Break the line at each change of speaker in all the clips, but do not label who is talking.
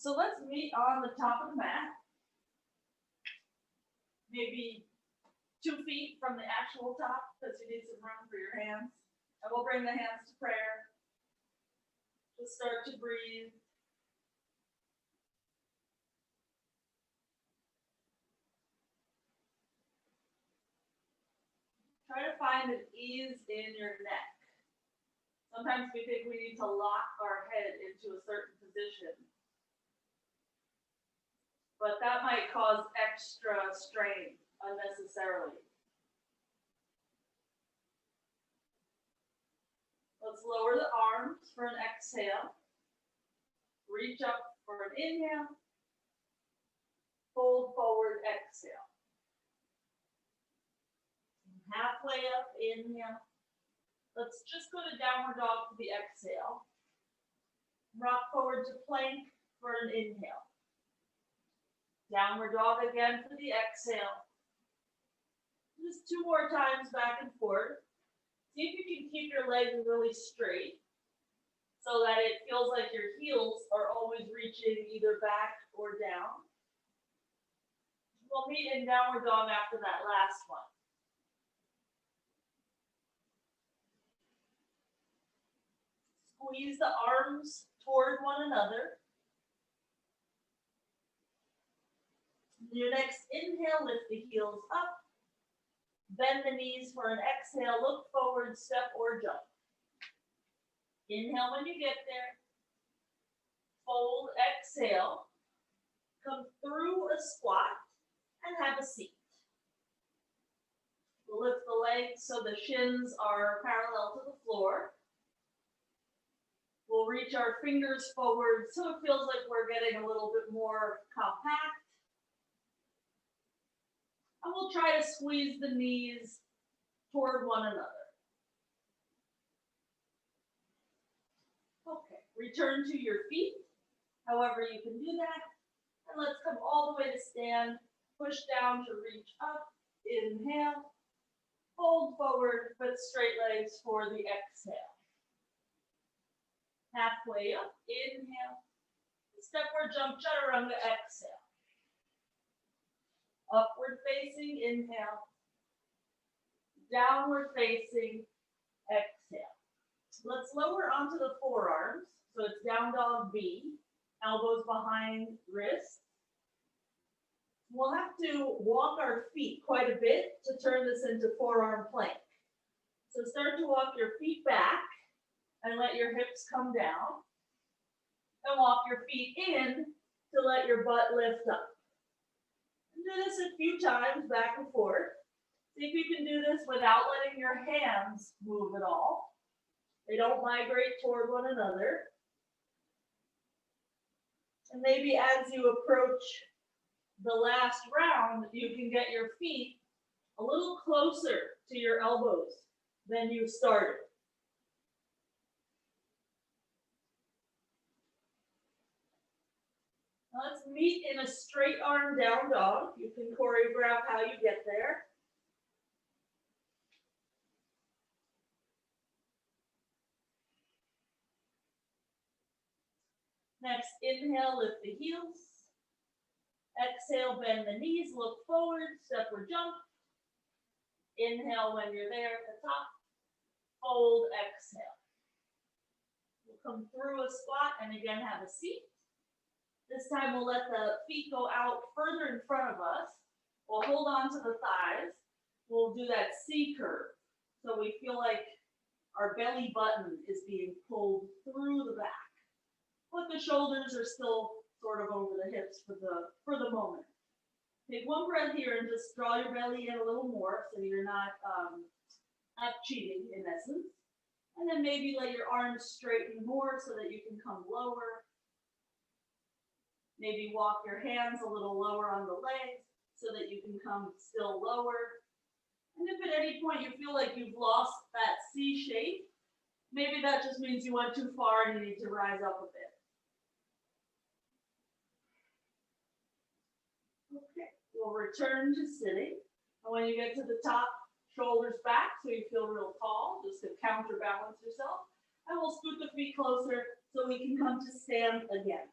So let's meet on the top of the mat. Maybe 2 feet from the actual top because you need some room for your hands. And we'll bring the hands to prayer. Just start to breathe. Try to find an ease in your neck. Sometimes we think we need to lock our head into a certain position, but that might cause extra strain unnecessarily. Let's lower the arms for an exhale. Reach up for an inhale. Fold forward, exhale. Halfway up, inhale. Let's just go to downward dog for the exhale. Rock forward to plank for an inhale. Downward dog again for the exhale. Just 2 more times back and forth. See if you can keep your legs really straight so that it feels like your heels are always reaching either back or down. We'll meet in downward dog after that last one. Squeeze the arms toward one another. Your next inhale, lift the heels up. Bend the knees for an exhale. Look forward, step or jump. Inhale when you get there. Fold, exhale. Come through a squat and have a seat. Lift the legs so the shins are parallel to the floor. We'll reach our fingers forward so it feels like we're getting a little bit more compact. And we'll try to squeeze the knees toward one another. Okay, return to your feet, however you can do that. And let's come all the way to stand. Push down to reach up. Inhale. Fold forward, but straight legs for the exhale. Halfway up, inhale. Step or jump, chaturanga, exhale. Upward facing, inhale. Downward facing, exhale. Let's lower onto the forearms. So it's down dog B, elbows behind wrists. We'll have to walk our feet quite a bit to turn this into forearm plank. So start to walk your feet back and let your hips come down. And walk your feet in to let your butt lift up. Do this a few times back and forth. See if you can do this without letting your hands move at all. They don't migrate toward one another. And maybe as you approach the last round, you can get your feet a little closer to your elbows than you started. Let's meet in a straight arm down dog. You can choreograph how you get there. Next, inhale, lift the heels. Exhale, bend the knees, look forward, step or jump. Inhale when you're there at the top. Fold, exhale. We'll come through a squat and again have a seat. This time we'll let the feet go out further in front of us. We'll hold on to the thighs. We'll do that C curve. So we feel like our belly button is being pulled through the back. But the shoulders are still sort of over the hips for the moment. Take one breath here and just draw your belly in a little more so you're not cheating in essence. And then maybe let your arms straighten more so that you can come lower. Maybe walk your hands a little lower on the legs so that you can come still lower. And if at any point you feel like you've lost that C shape, maybe that just means you went too far and you need to rise up a bit. Okay, we'll return to sitting. And when you get to the top, shoulders back so you feel real tall, just to counterbalance yourself. And we'll scoot the feet closer so we can come to stand again.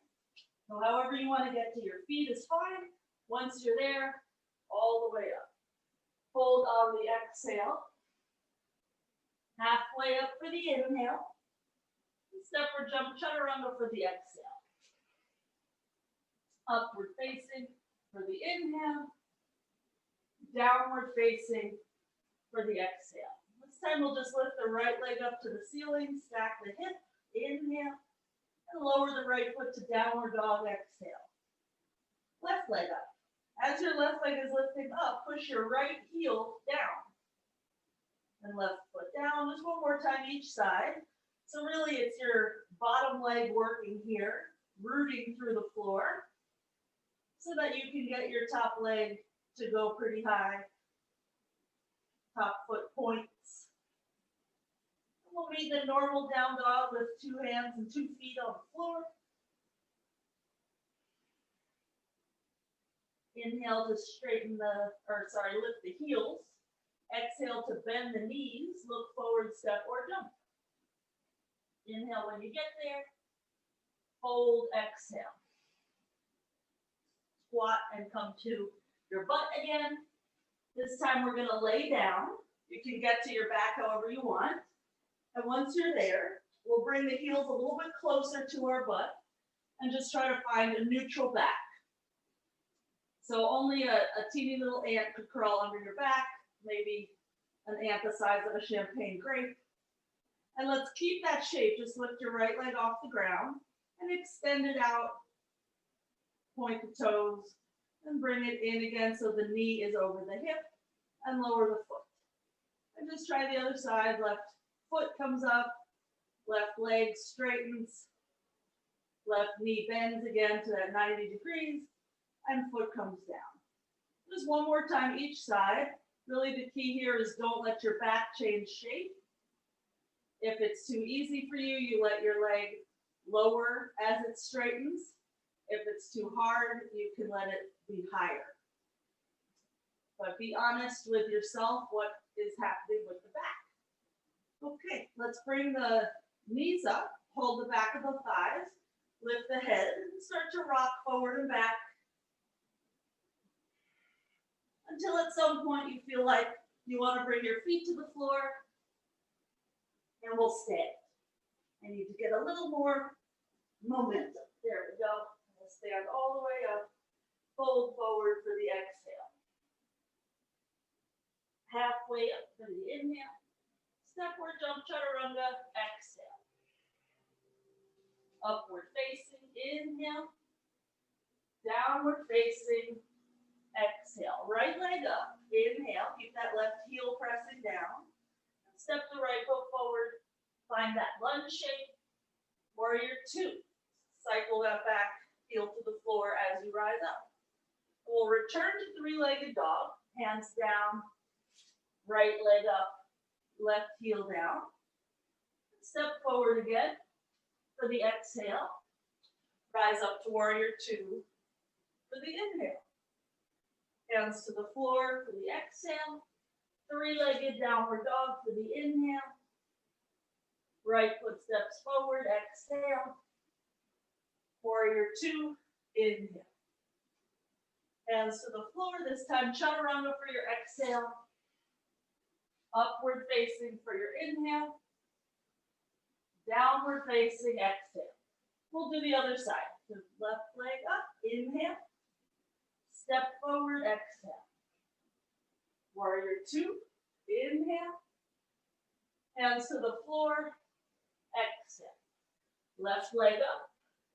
So however you want to get to your feet is fine. Once you're there, all the way up. Hold on the exhale. Halfway up for the inhale. Step or jump chaturanga for the exhale. Upward facing for the inhale. Downward facing for the exhale. This time we'll just lift the right leg up to the ceiling, stack the hip, inhale, and lower the right foot to downward dog, exhale. Left leg up. As your left leg is lifting up, push your right heel down. And left foot down, just one more time each side. So really it's your bottom leg working here, rooting through the floor, so that you can get your top leg to go pretty high. Top foot points. And we'll meet the normal down dog with 2 hands and 2 feet on the floor. Inhale to straighten lift the heels. Exhale to bend the knees, look forward, step or jump. Inhale when you get there. Hold, exhale. Squat and come to your butt again. This time we're gonna lay down. You can get to your back however you want. And once you're there, we'll bring the heels a little bit closer to our butt and just try to find a neutral back. So only a teeny little ant could crawl under your back, maybe an ant the size of a champagne grape. And let's keep that shape. Just lift your right leg off the ground and extend it out. Point the toes and bring it in again so the knee is over the hip and lower the foot. And just try the other side. Left foot comes up, left leg straightens, left knee bends again to that 90 degrees, and foot comes down. Just one more time each side. Really the key here is don't let your back change shape. If it's too easy for you, you let your leg lower as it straightens. If it's too hard, you can let it be higher. But be honest with yourself what is happening with the back. Okay, let's bring the knees up, hold the back of the thighs, lift the head, and start to rock forward and back until at some point you feel like you want to bring your feet to the floor, and we'll stand. I need to get a little more momentum. There we go. We'll stand all the way up, fold forward for the exhale. Halfway up for the inhale. Step or jump chaturanga, exhale. Upward facing, inhale. Downward facing, exhale. Right leg up, inhale. Keep that left heel pressing down. Step the right foot forward. Find that lunge shape. Warrior 2. Cycle that back heel to the floor as you rise up. We'll return to 3-legged dog. Hands down, right leg up, left heel down. Step forward again for the exhale. Rise up to warrior 2 for the inhale. Hands to the floor for the exhale. 3-legged downward dog for the inhale. Right foot steps forward, exhale. Warrior 2, inhale. Hands to the floor, this time chaturanga for your exhale. Upward facing for your inhale. Downward facing, exhale. We'll do the other side. So left leg up, inhale. Step forward, exhale. Warrior 2, inhale. Hands to the floor, exhale. Left leg up,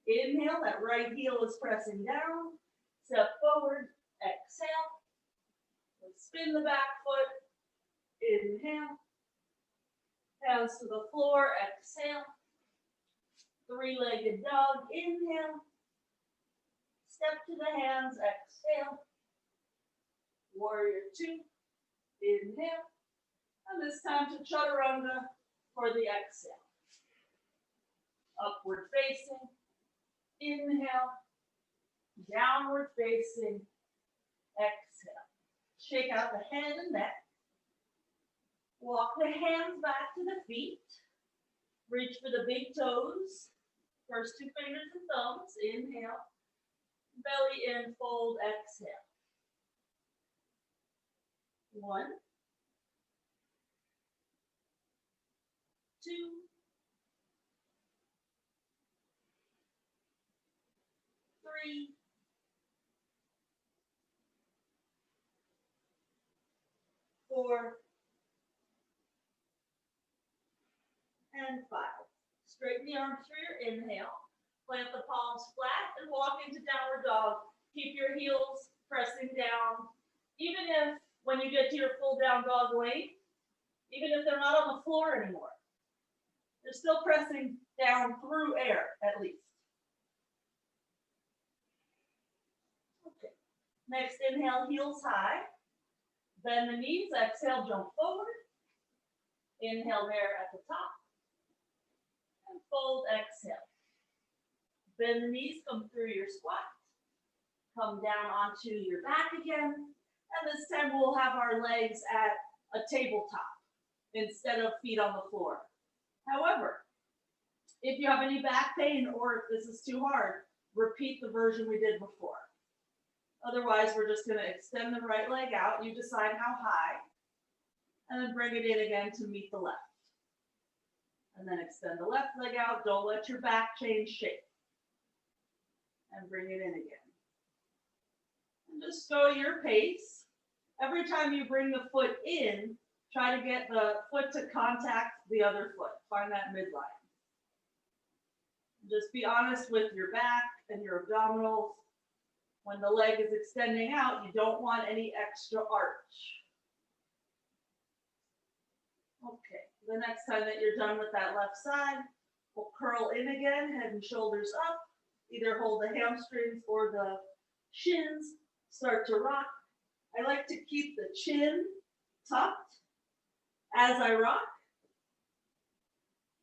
inhale. That right heel is pressing down. Step forward, exhale. Spin the back foot, inhale. Hands to the floor, exhale. 3-legged dog, inhale. Step to the hands, exhale. Warrior 2, inhale. And this time to chaturanga for the exhale. Upward facing, inhale. Downward facing, exhale. Shake out the head and neck. Walk the hands back to the feet. Reach for the big toes. First 2 fingers and thumbs. Inhale. Belly in, fold, exhale. 1, 2, 3, 4, and 5. Straighten the arms for your inhale. Plant the palms flat and walk into downward dog. Keep your heels pressing down. Even if, when you get to your full down dog lane, even if they're not on the floor anymore, they're still pressing down through air, at least. Okay. Next, inhale, heels high. Bend the knees, exhale, jump forward. Inhale there at the top. And fold, exhale. Bend the knees, come through your squat. Come down onto your back again. And this time we'll have our legs at a tabletop instead of feet on the floor. However, if you have any back pain or if this is too hard, repeat the version we did before. Otherwise, we're just going to extend the right leg out. You decide how high. And then bring it in again to meet the left. And then extend the left leg out. Don't let your back change shape. And bring it in again. And just go at your pace. Every time you bring the foot in, try to get the foot to contact the other foot. Find that midline. Just be honest with your back and your abdominals. When the leg is extending out, you don't want any extra arch. Okay, the next time that you're done with that left side, we'll curl in again, head and shoulders up. Either hold the hamstrings or the shins. Start to rock. I like to keep the chin tucked as I rock.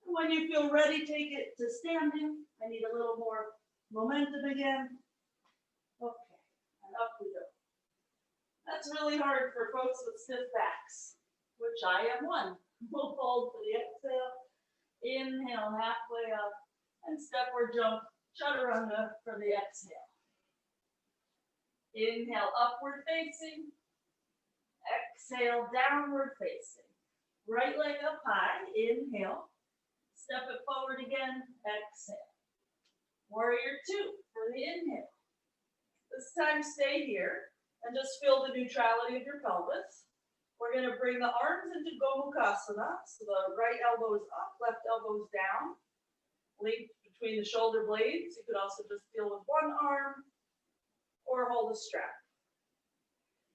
When you feel ready, take it to standing. I need a little more momentum again. Okay, and up we go. That's really hard for folks with stiff backs, which I am one. We'll fold for the exhale. Inhale halfway up and step or jump chaturanga for the exhale. Inhale, upward facing. Exhale, downward facing. Right leg up high. Inhale. Step it forward again. Exhale. Warrior 2 for the inhale. This time stay here and just feel the neutrality of your pelvis. We're going to bring the arms into Galavasana. So the right elbow is up, left elbow is down. Length between the shoulder blades. You could also just feel with one arm or hold a strap.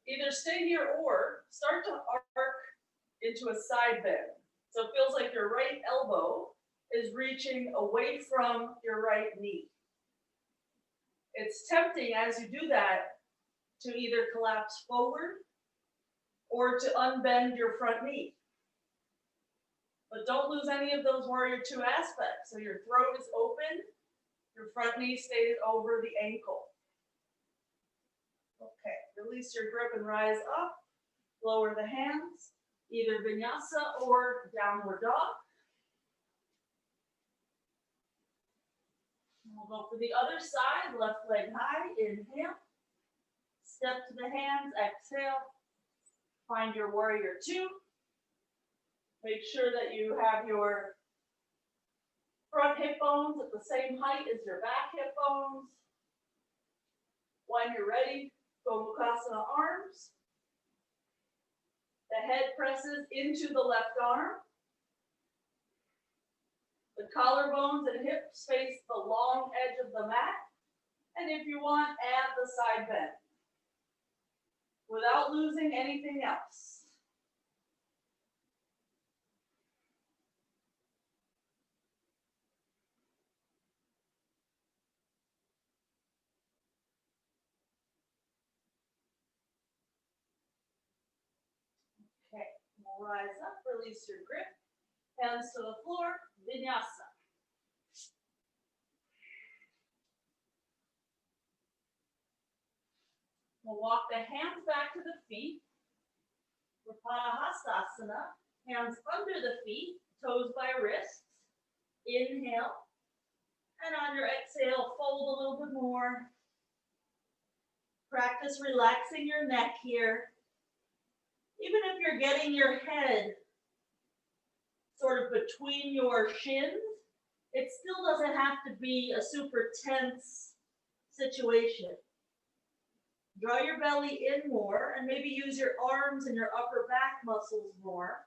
Either stay here or start to arc into a side bend. So it feels like your right elbow is reaching away from your right knee. It's tempting as you do that to either collapse forward or to unbend your front knee. But don't lose any of those warrior 2 aspects. So your throat is open, your front knee stays over the ankle. Okay, release your grip and rise up. Lower the hands, either vinyasa or downward dog. We'll go for the other side, left leg high, inhale. Step to the hands, exhale. Find your warrior 2. Make sure that you have your front hip bones at the same height as your back hip bones. When you're ready, Kapotasana arms. The head presses into the left arm. The collarbones and hips face the long edge of the mat. And if you want, add the side bend without losing anything else. Okay, we'll rise up, release your grip. Hands to the floor, vinyasa. We'll walk the hands back to the feet. Kapotasana, hands under the feet, toes by wrists. Inhale. And on your exhale, fold a little bit more. Practice relaxing your neck here. Even if you're getting your head sort of between your shins, it still doesn't have to be a super tense situation. Draw your belly in more and maybe use your arms and your upper back muscles more.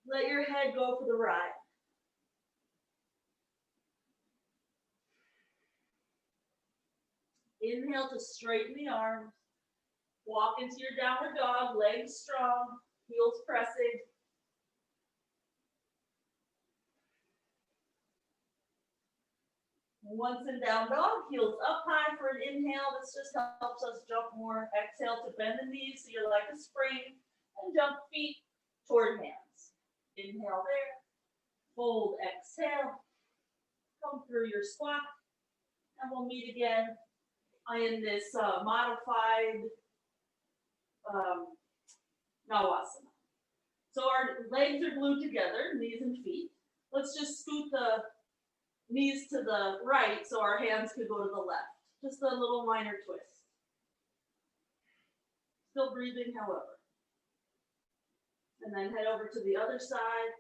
Let your head go for the ride. Inhale to straighten the arms. Walk into your downward dog, legs strong, heels pressing. Once in down dog, heels up high for an inhale. This just helps us jump more. Exhale to bend the knees so you're like a spring. And jump feet toward hands. Inhale there. Fold, exhale. Come through your squat. And we'll meet again in this modified Galavasana. So our legs are glued together, knees and feet. Let's just scoot the knees to the right so our hands could go to the left. Just a little minor twist. Still breathing, however. And then head over to the other side.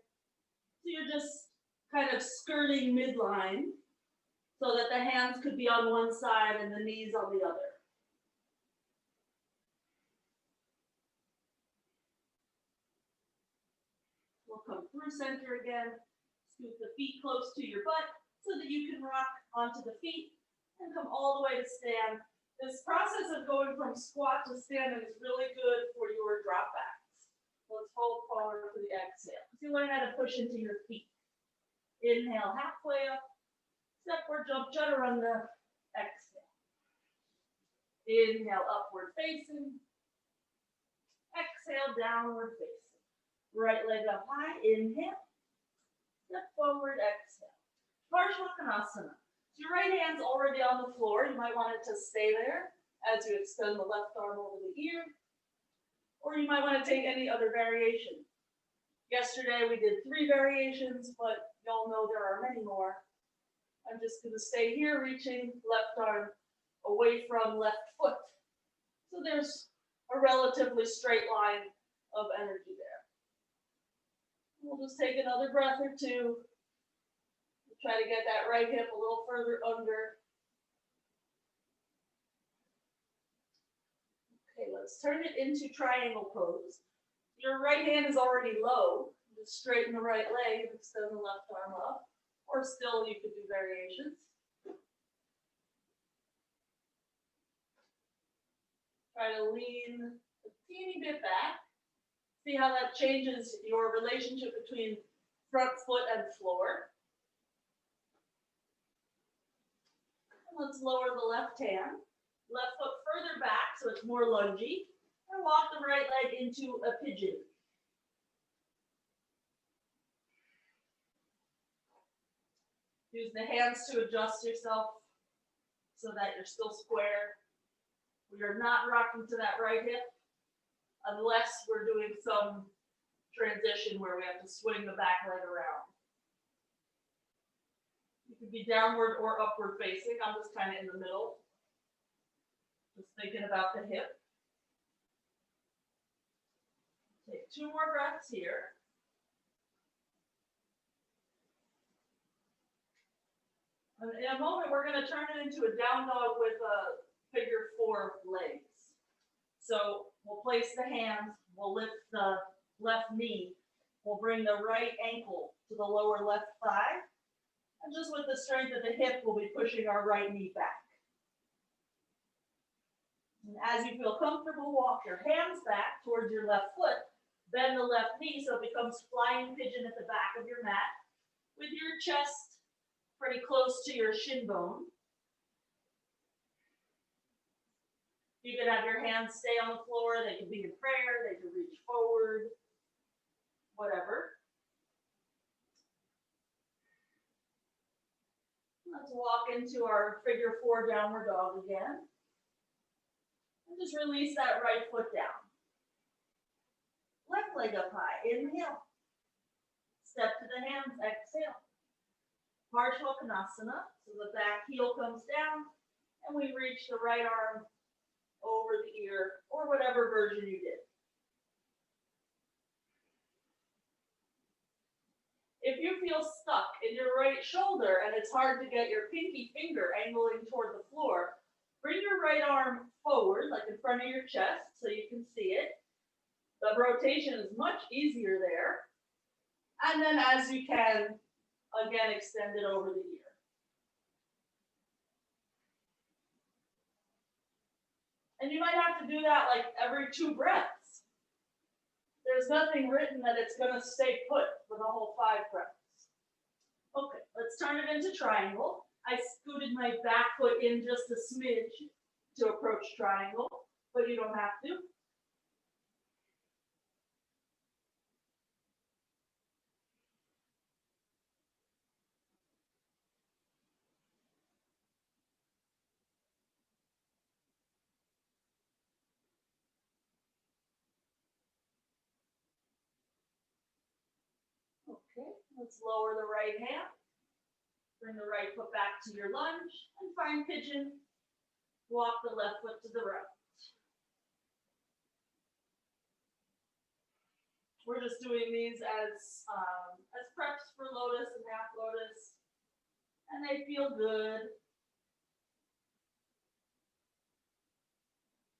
So you're just kind of skirting midline so that the hands could be on one side and the knees on the other. We'll come through center again. Scoot the feet close to your butt so that you can rock onto the feet and come all the way to stand. This process of going from squat to standing is really good for your drop backs. Let's fold forward for the exhale. So you learn how to push into your feet. Inhale halfway up. Step or jump chaturanga. Exhale. Inhale upward facing. Exhale downward facing. Right leg up high. Inhale. Step forward. Exhale. Virasana. So your right hand's already on the floor. You might want it to stay there as you extend the left arm over the ear. Or you might want to take any other variation. Yesterday we did 3 variations, but y'all know there are many more. I'm just going to stay here, reaching left arm away from left foot. So there's a relatively straight line of energy there. We'll just take another breath or two. We'll try to get that right hip a little further under. Okay, let's turn it into triangle pose. Your right hand is already low. Just straighten the right leg and extend the left arm up. Or still, you could do variations. Try to lean a teeny bit back. See how that changes your relationship between front foot and floor. And let's lower the left hand. Left foot further back so it's more lungy. And walk the right leg into a pigeon. Use the hands to adjust yourself so that you're still square. We are not rocking to that right hip unless we're doing some transition where we have to swing the back leg around. You could be downward or upward facing. I'm just kind of in the middle. Just thinking about the hip. Take 2 more breaths here. And in a moment, we're going to turn it into a down dog with a figure 4 legs. So we'll place the hands, we'll lift the left knee, we'll bring the right ankle to the lower left thigh, and just with the strength of the hip, we'll be pushing our right knee back. And as you feel comfortable, walk your hands back towards your left foot, bend the left knee so it becomes flying pigeon at the back of your mat, with your chest pretty close to your shin bone. You can have your hands stay on the floor. They can be in prayer. They can reach forward, whatever. Let's walk into our figure 4 downward dog again. And just release that right foot down. Left leg up high. Inhale. Step to the hands. Exhale. Kapotasana, so the back heel comes down, and we reach the right arm over the ear, or whatever version you did. If you feel stuck in your right shoulder and it's hard to get your pinky finger angling toward the floor, bring your right arm forward, like in front of your chest, so you can see it. The rotation is much easier there. And then as you can, again, extend it over the ear. And you might have to do that like every 2 breaths. There's nothing written that it's going to stay put for the whole 5 breaths. Okay, let's turn it into triangle. I scooted my back foot in just a smidge to approach triangle, but you don't have to. Okay, let's lower the right hand. Bring the right foot back to your lunge and find pigeon. Walk the left foot to the right. We're just doing these as preps for Lotus and half Lotus, and they feel good.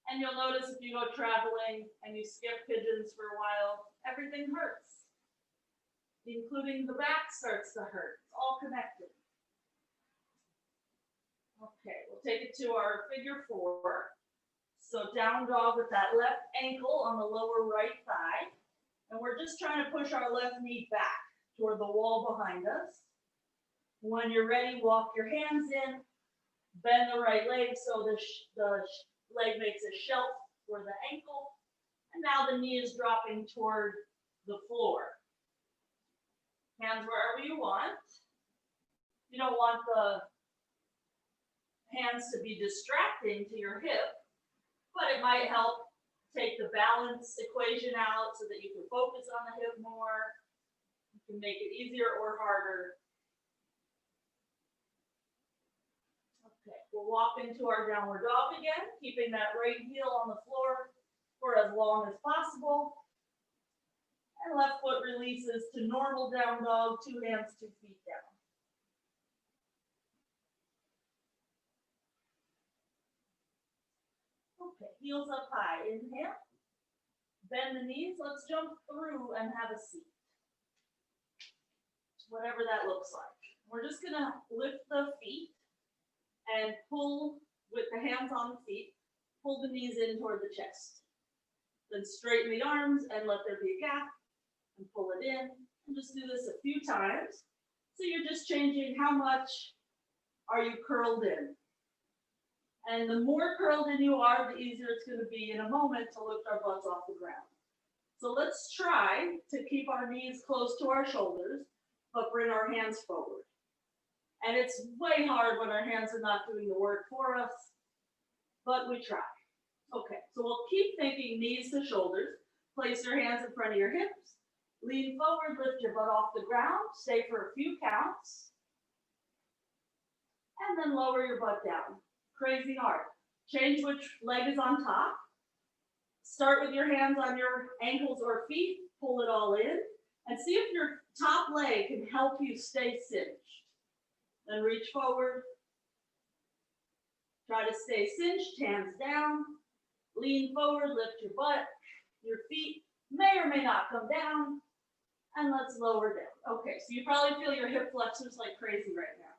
And you'll notice if you go traveling and you skip pigeons for a while, everything hurts, including the back starts to hurt. It's all connected. Okay, we'll take it to our figure 4. So down dog with that left ankle on the lower right thigh. And we're just trying to push our left knee back toward the wall behind us. When you're ready, walk your hands in, bend the right leg so the leg makes a shelf for the ankle. And now the knee is dropping toward the floor. Hands wherever you want. You don't want the hands to be distracting to your hip, but it might help take the balance equation out so that you can focus on the hip more. You can make it easier or harder. Okay, we'll walk into our downward dog again, keeping that right heel on the floor for as long as possible. And left foot releases to normal down dog, 2 hands, 2 feet down. Okay, heels up high, inhale. Bend the knees, let's jump through and have a seat. Whatever that looks like. We're just gonna lift the feet and pull with the hands on the feet, pull the knees in toward the chest. Then straighten the arms and let there be a gap and pull it in. And just do this a few times. So you're just changing how much are you curled in. And the more curled in you are, the easier it's going to be in a moment to lift our butts off the ground. So let's try to keep our knees close to our shoulders, but bring our hands forward. And it's way hard when our hands are not doing the work for us, but we try. Okay, so we'll keep thinking knees to shoulders. Place your hands in front of your hips. Lean forward, lift your butt off the ground. Stay for a few counts. And then lower your butt down. Crazy hard. Change which leg is on top. Start with your hands on your ankles or feet. Pull it all in. And see if your top leg can help you stay cinched. Then reach forward. Try to stay cinched, hands down. Lean forward, lift your butt. Your feet may or may not come down. And let's lower down. Okay, so you probably feel your hip flexors like crazy right now.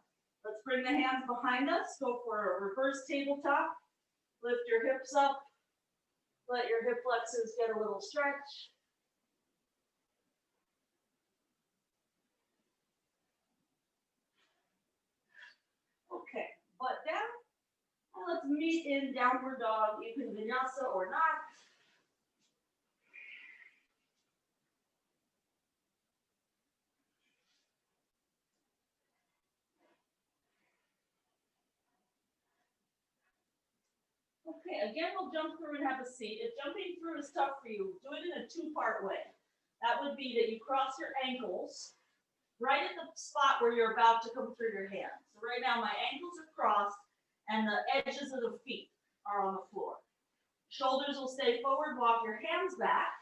Let's bring the hands behind us. Go for a reverse tabletop. Lift your hips up. Let your hip flexors get a little stretch. Okay, butt down. And let's meet in downward dog. You can vinyasa or not. Okay, again, we'll jump through and have a seat. If jumping through is tough for you, do it in a 2-part way. That would be that you cross your ankles right at the spot where you're about to come through your hands. So right now my ankles are crossed and the edges of the feet are on the floor. Shoulders will stay forward, walk your hands back.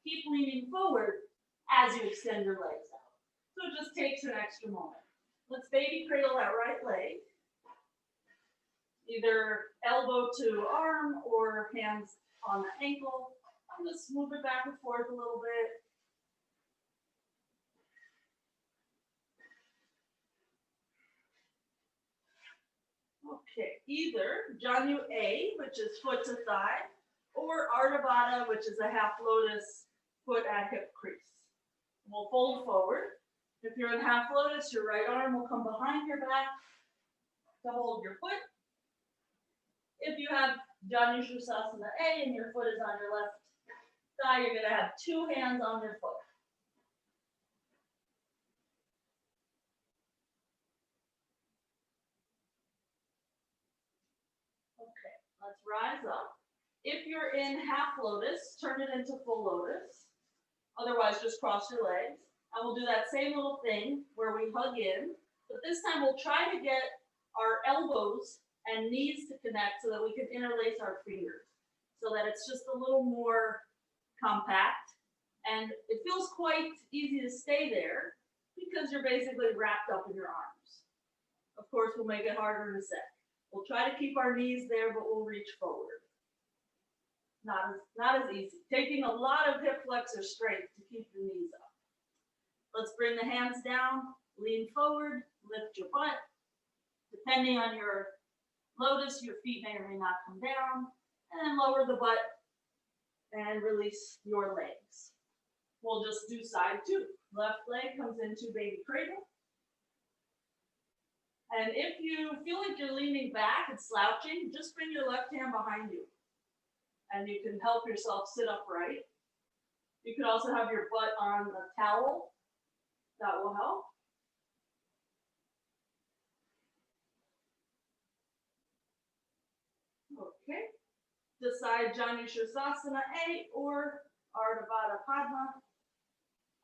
Keep leaning forward as you extend your legs out. So it just takes an extra moment. Let's baby cradle that right leg. Either elbow to arm or hands on the ankle. I'm just move it back and forth a little bit. Okay, either Janu A, which is foot to thigh, or Ardha Baddha, which is a half lotus, foot at hip crease. We'll fold forward. If you're in half lotus, your right arm will come behind your back to hold your foot. If you have Janu Shasana A and your foot is on your left thigh, you're going to have two hands on your foot. Okay, let's rise up. If you're in half lotus, turn it into full lotus. Otherwise, just cross your legs. And we'll do that same little thing where we hug in, but this time we'll try to get our elbows and knees to connect so that we can interlace our fingers, so that it's just a little more compact. And it feels quite easy to stay there because you're basically wrapped up in your arms. Of course, we'll make it harder in a sec. We'll try to keep our knees there, but we'll reach forward. Not as easy. Taking a lot of hip flexor strength to keep your knees up. Let's bring the hands down, lean forward, lift your butt. Depending on your lotus, your feet may or may not come down. And then lower the butt and release your legs. We'll just do side two. Left leg comes into baby cradle. And if you feel like you're leaning back and slouching, just bring your left hand behind you. And you can help yourself sit upright. You could also have your butt on a towel. That will help. Okay. Decide Janu Shasana A or Ardha Baddha Padma.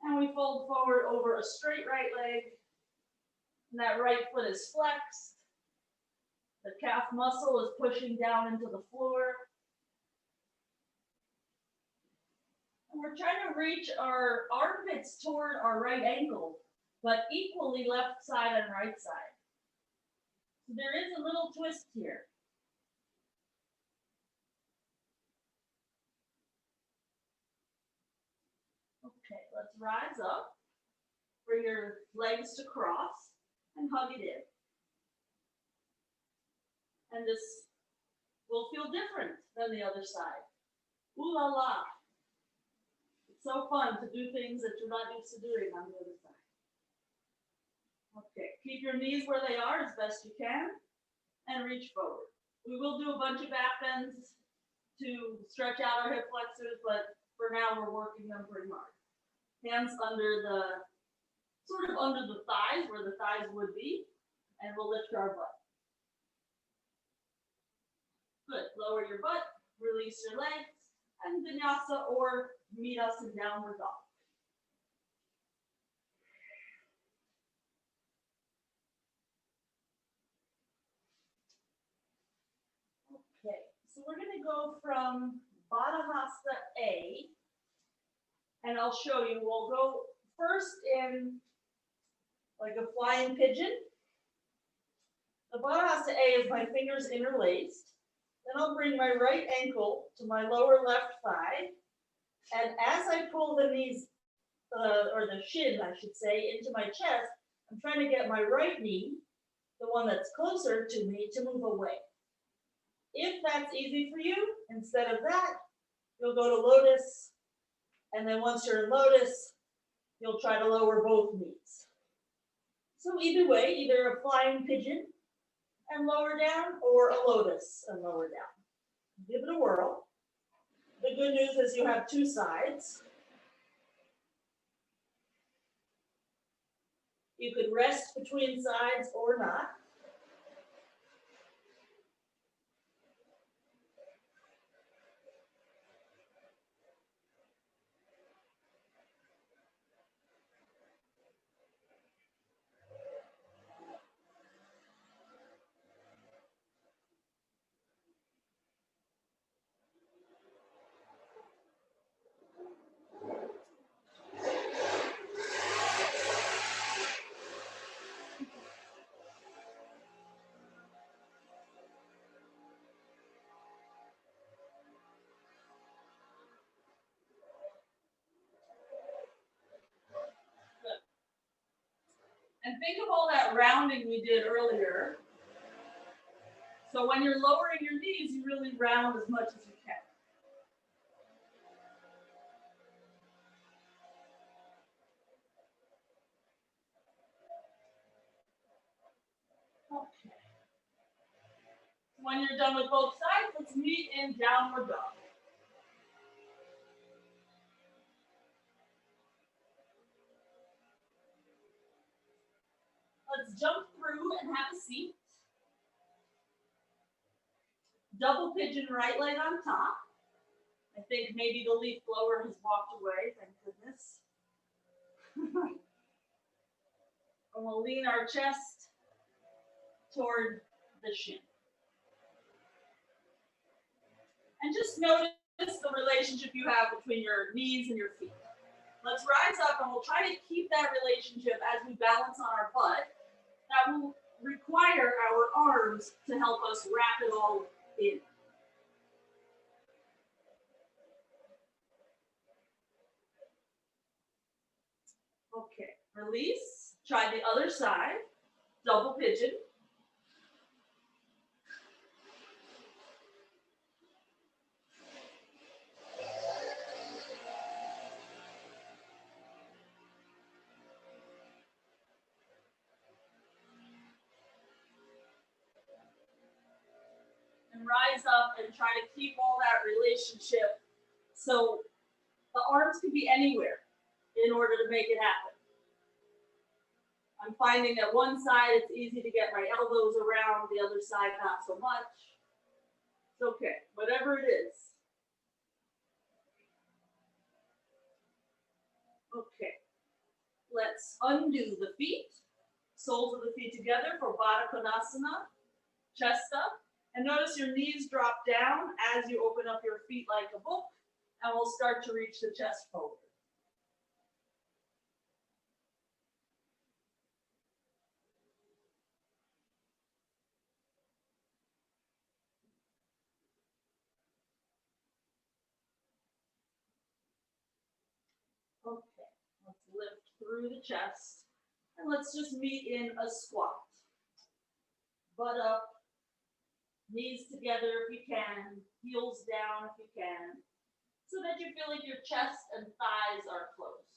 And we fold forward over a straight right leg. And that right foot is flexed. The calf muscle is pushing down into the floor. And we're trying to reach our armpits toward our right ankle, but equally left side and right side. So there is a little twist here. Okay, let's rise up. Bring your legs to cross and hug it in. And this will feel different than the other side. Ooh la la. It's so fun to do things that you're not used to doing on the other side. Okay, keep your knees where they are as best you can and reach forward. We will do a bunch of back bends to stretch out our hip flexors, but for now we're working them pretty hard. Hands under the, sort of under the thighs, where the thighs would be, and we'll lift our butt. Good, lower your butt, release your legs, and vinyasa or meet us in downward dog. Okay, so we're going to go from Baddha A, and I'll show you. We'll go first in like a flying pigeon. The Baddha A is my fingers interlaced. Then I'll bring my right ankle to my lower left thigh. And as I pull the knees, or the shin, I should say, into my chest, I'm trying to get my right knee, the one that's closer to me, to move away. If that's easy for you, instead of that, you'll go to lotus. And then once you're in lotus, you'll try to lower both knees. So either way, either a flying pigeon and lower down, or a lotus and lower down. Give it a whirl. The good news is you have two sides. You could rest between sides or not. think of all that rounding we did earlier. So when you're lowering your knees, you really round as much as you can. Okay. When you're done with both sides, let's meet in downward dog. Let's jump through and have a seat. Double pigeon right leg on top. I think maybe the leaf blower has walked away, thank goodness. And we'll lean our chest toward the shin. And just notice the relationship you have between your knees and your feet. Let's rise up and we'll try to keep that relationship as we balance on our butt. That will require our arms to help us wrap it all in. Okay, release. Try the other side. Double pigeon. And rise up and try to keep all that relationship so the arms can be anywhere in order to make it happen. I'm finding that one side it's easy to get my elbows around, the other side not so much. It's okay, whatever it is. Okay, let's undo the feet, soles of the feet together for Backbends, chest up. And notice your knees drop down as you open up your feet like a book, and we'll start to reach the chest forward. Okay, let's lift through the chest, and let's just meet in a squat. Butt up, knees together if you can, heels down if you can, so that you feel like your chest and thighs are close.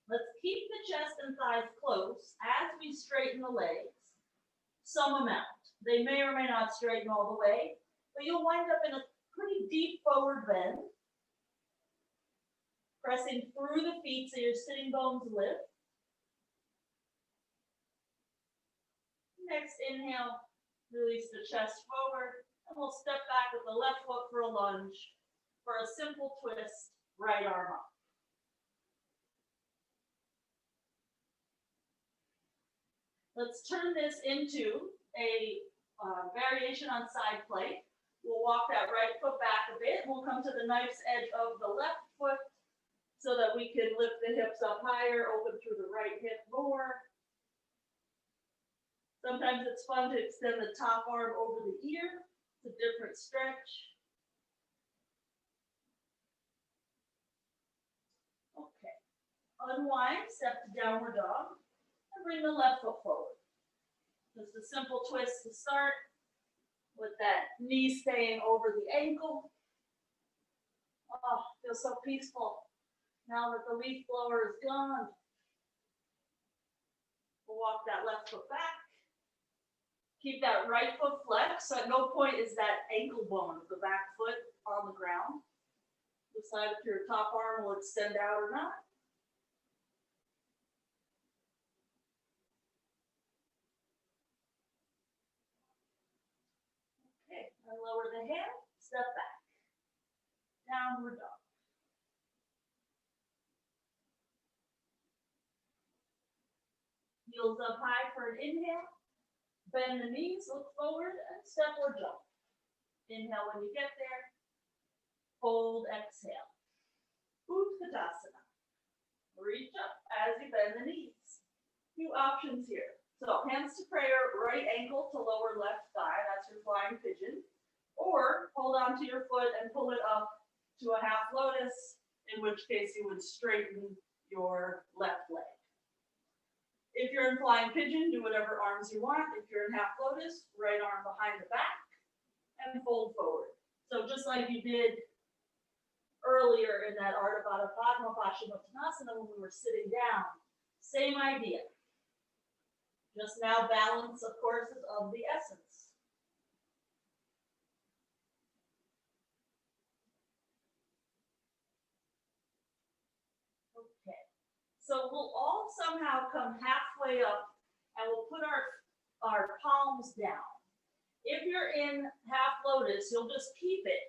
Let's keep the chest and thighs close as we straighten the legs, some amount. They may or may not straighten all the way, but you'll wind up in a pretty deep forward bend, pressing through the feet so your sitting bones lift. Next inhale, release the chest forward, and we'll step back with the left foot for a lunge for a simple twist, right arm up. Let's turn this into a variation on side plank. We'll walk that right foot back a bit. We'll come to the knife's edge of the left foot so that we can lift the hips up higher, open through the right hip more. Sometimes it's fun to extend the top arm over the ear. It's a different stretch. Okay. Unwind, step to downward dog, and bring the left foot forward. Just a simple twist to start with that knee staying over the ankle. Oh, feels so peaceful now that the leaf blower is gone. We'll walk that left foot back. Keep that right foot flexed, so at no point is that ankle bone of the back foot on the ground. Decide if your top arm will extend out or not. Okay, and lower the hand, step back. Downward dog. Heels up high for an inhale. Bend the knees, look forward, and step or jump. Inhale when you get there. Fold, exhale. Utpluthih. Reach up as you bend the knees. Few options here. So hands to prayer, right ankle to lower left thigh. That's your flying pigeon. Or hold onto your foot and pull it up to a half lotus, in which case you would straighten your left leg. If you're in flying pigeon, do whatever arms you want. If you're in half lotus, right arm behind the back and fold forward. So just like you did earlier in that Ardha Padma Paschimottanasana when we were sitting down, same idea. Just now balance, of course, is of the essence. Okay, so we'll all somehow come halfway up and we'll put our palms down. If you're in half lotus, you'll just keep it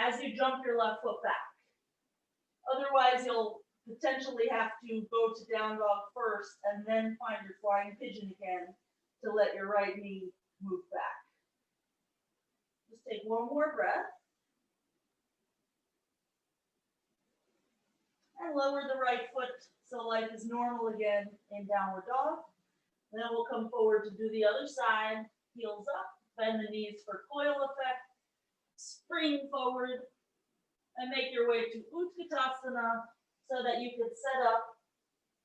as you jump your left foot back. Otherwise, you'll potentially have to go to down dog first and then find your flying pigeon again to let your right knee move back. Just take one more breath. And lower the right foot so life is normal again in downward dog. And then we'll come forward to do the other side, heels up, bend the knees for coil effect, spring forward, and make your way to Utkatasana so that you can set up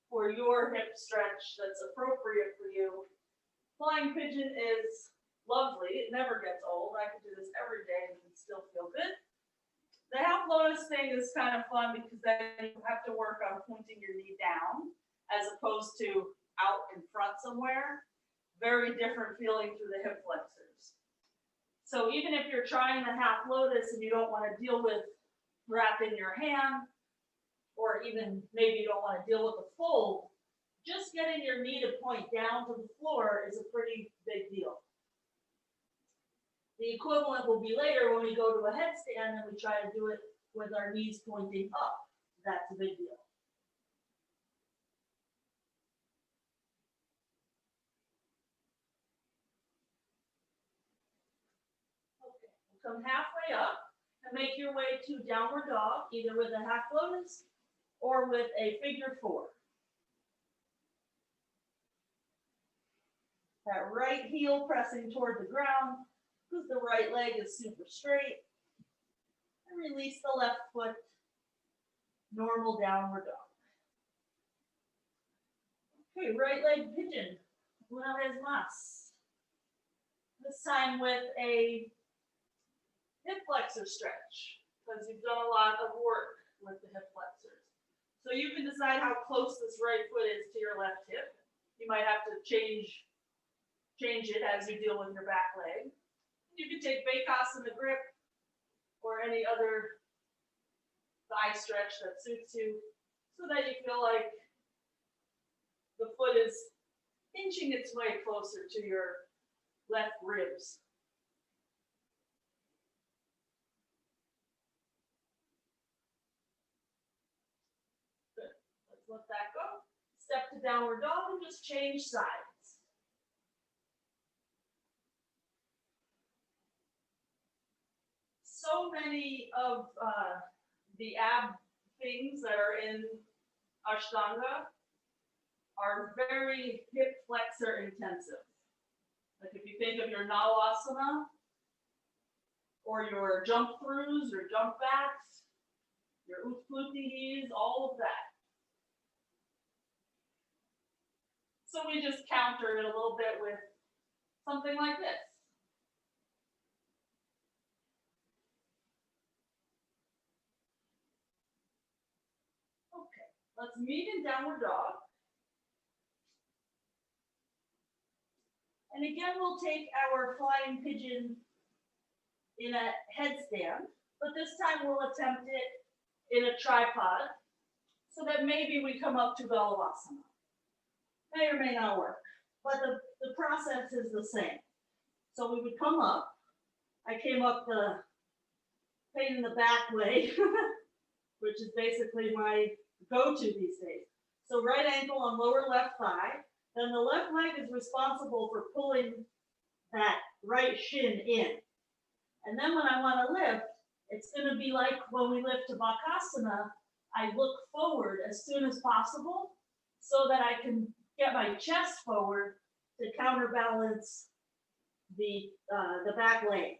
for your hip stretch that's appropriate for you. Flying pigeon is lovely. It never gets old. I could do this every day and still feel good. The half lotus thing is kind of fun because then you have to work on pointing your knee down as opposed to out in front somewhere. Very different feeling through the hip flexors. So even if you're trying the half lotus and you don't want to deal with wrapping your hand, or even maybe you don't want to deal with the fold, just getting your knee to point down to the floor is a pretty big deal. The equivalent will be later when we go to a headstand and we try to do it with our knees pointing up. That's a big deal. Okay, we'll come halfway up and make your way to downward dog, either with a half lotus or with a figure four. That right heel pressing toward the ground, because the right leg is super straight. And release the left foot, normal downward dog. Okay, right leg pigeon, una vez más. This time with a hip flexor stretch, because you've done a lot of work with the hip flexors. So you can decide how close this right foot is to your left hip. You might have to change it as you deal with your back leg. You can take Bakasana grip or any other thigh stretch that suits you so that you feel like the foot is inching its way closer to your left ribs. Good. Let's let that go. Step to downward dog and just change sides. So many of the ab things that are in Ashtanga are very hip flexor intensive. Like if you think of your Galavasana or your jump throughs or jump backs, your Utpluthihs, all of that. So we just counter it a little bit with something like this. Let's meet in downward dog. And again, we'll take our flying pigeon in a headstand, but this time we'll attempt it in a tripod so that maybe we come up to Galavasana. May or may not work, but the process is the same. So we would come up. I came up the pain in the back way, which is basically my go-to these days. So right ankle on lower left thigh, then the left leg is responsible for pulling that right shin in. And then when I want to lift, it's going to be like when we lift to Bakasana, I look forward as soon as possible so that I can get my chest forward to counterbalance the back leg.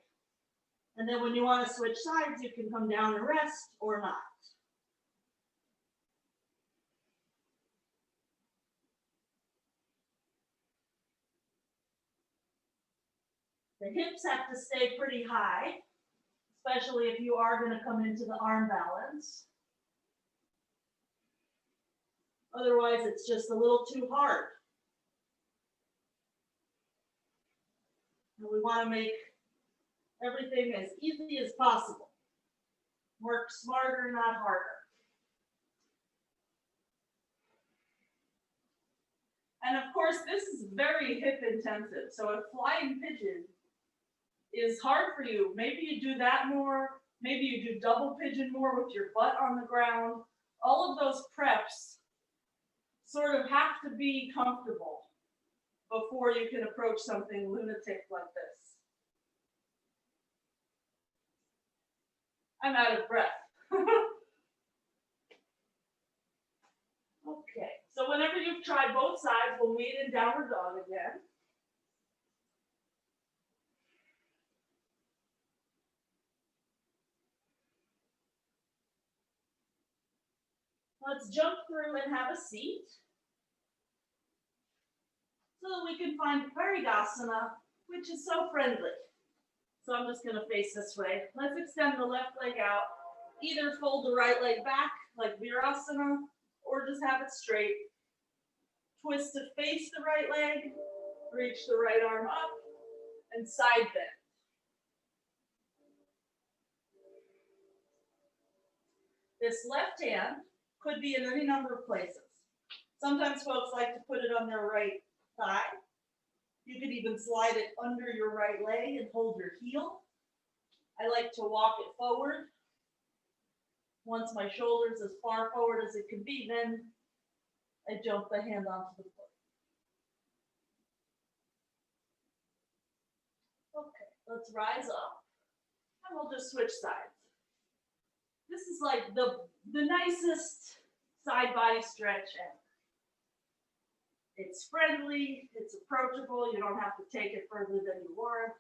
And then when you want to switch sides, you can come down and rest or not. The hips have to stay pretty high, especially if you are going to come into the arm balance. Otherwise, it's just a little too hard. And we want to make everything as easy as possible. Work smarter, not harder. And of course, this is very hip intensive. So a flying pigeon is hard for you. Maybe you do that more. Maybe you do double pigeon more with your butt on the ground. All of those preps sort of have to be comfortable before you can approach something lunatic like this. I'm out of breath. Okay, so whenever you've tried both sides, we'll meet in downward dog again. Let's jump through and have a seat so that we can find virasana, which is so friendly. So I'm just going to face this way. Let's extend the left leg out. Either fold the right leg back like virasana, or just have it straight. Twist to face the right leg, reach the right arm up, and side bend. This left hand could be in any number of places. Sometimes folks like to put it on their right thigh. You could even slide it under your right leg and hold your heel. I like to walk it forward. Once my shoulder's as far forward as it can be, then I jump the hand onto the foot. Okay, let's rise up and we'll just switch sides. This is like the nicest side body stretch ever. It's friendly, it's approachable, you don't have to take it further than you want.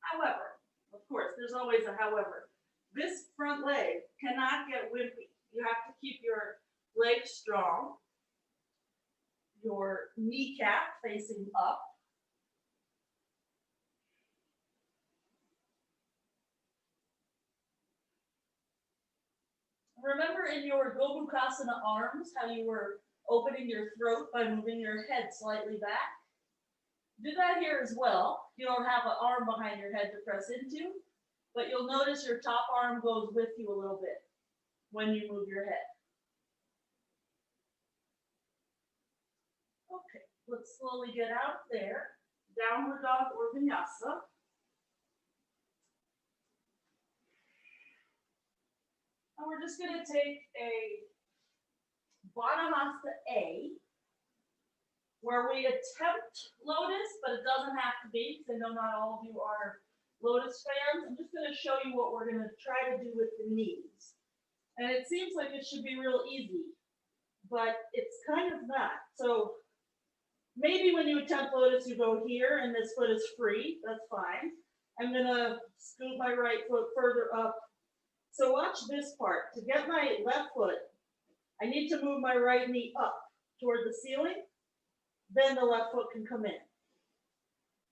However, of course, there's always a however. This front leg cannot get wimpy. You have to keep your leg strong, your kneecap facing up. Remember in your Galavasana arms, how you were opening your throat by moving your head slightly back? Do that here as well. You don't have an arm behind your head to press into, but you'll notice your top arm goes with you a little bit when you move your head. Okay, let's slowly get out there. Downward dog or vinyasa. And we're just going to take a Backbends A, where we attempt Lotus, but it doesn't have to be, because I know not all of you are Lotus fans. I'm just going to show you what we're going to try to do with the knees. And it seems like it should be real easy, but it's kind of not. So maybe when you attempt Lotus, you go here and this foot is free. That's fine. I'm going to scoot my right foot further up. So watch this part. To get my left foot, I need to move my right knee up toward the ceiling. Then the left foot can come in.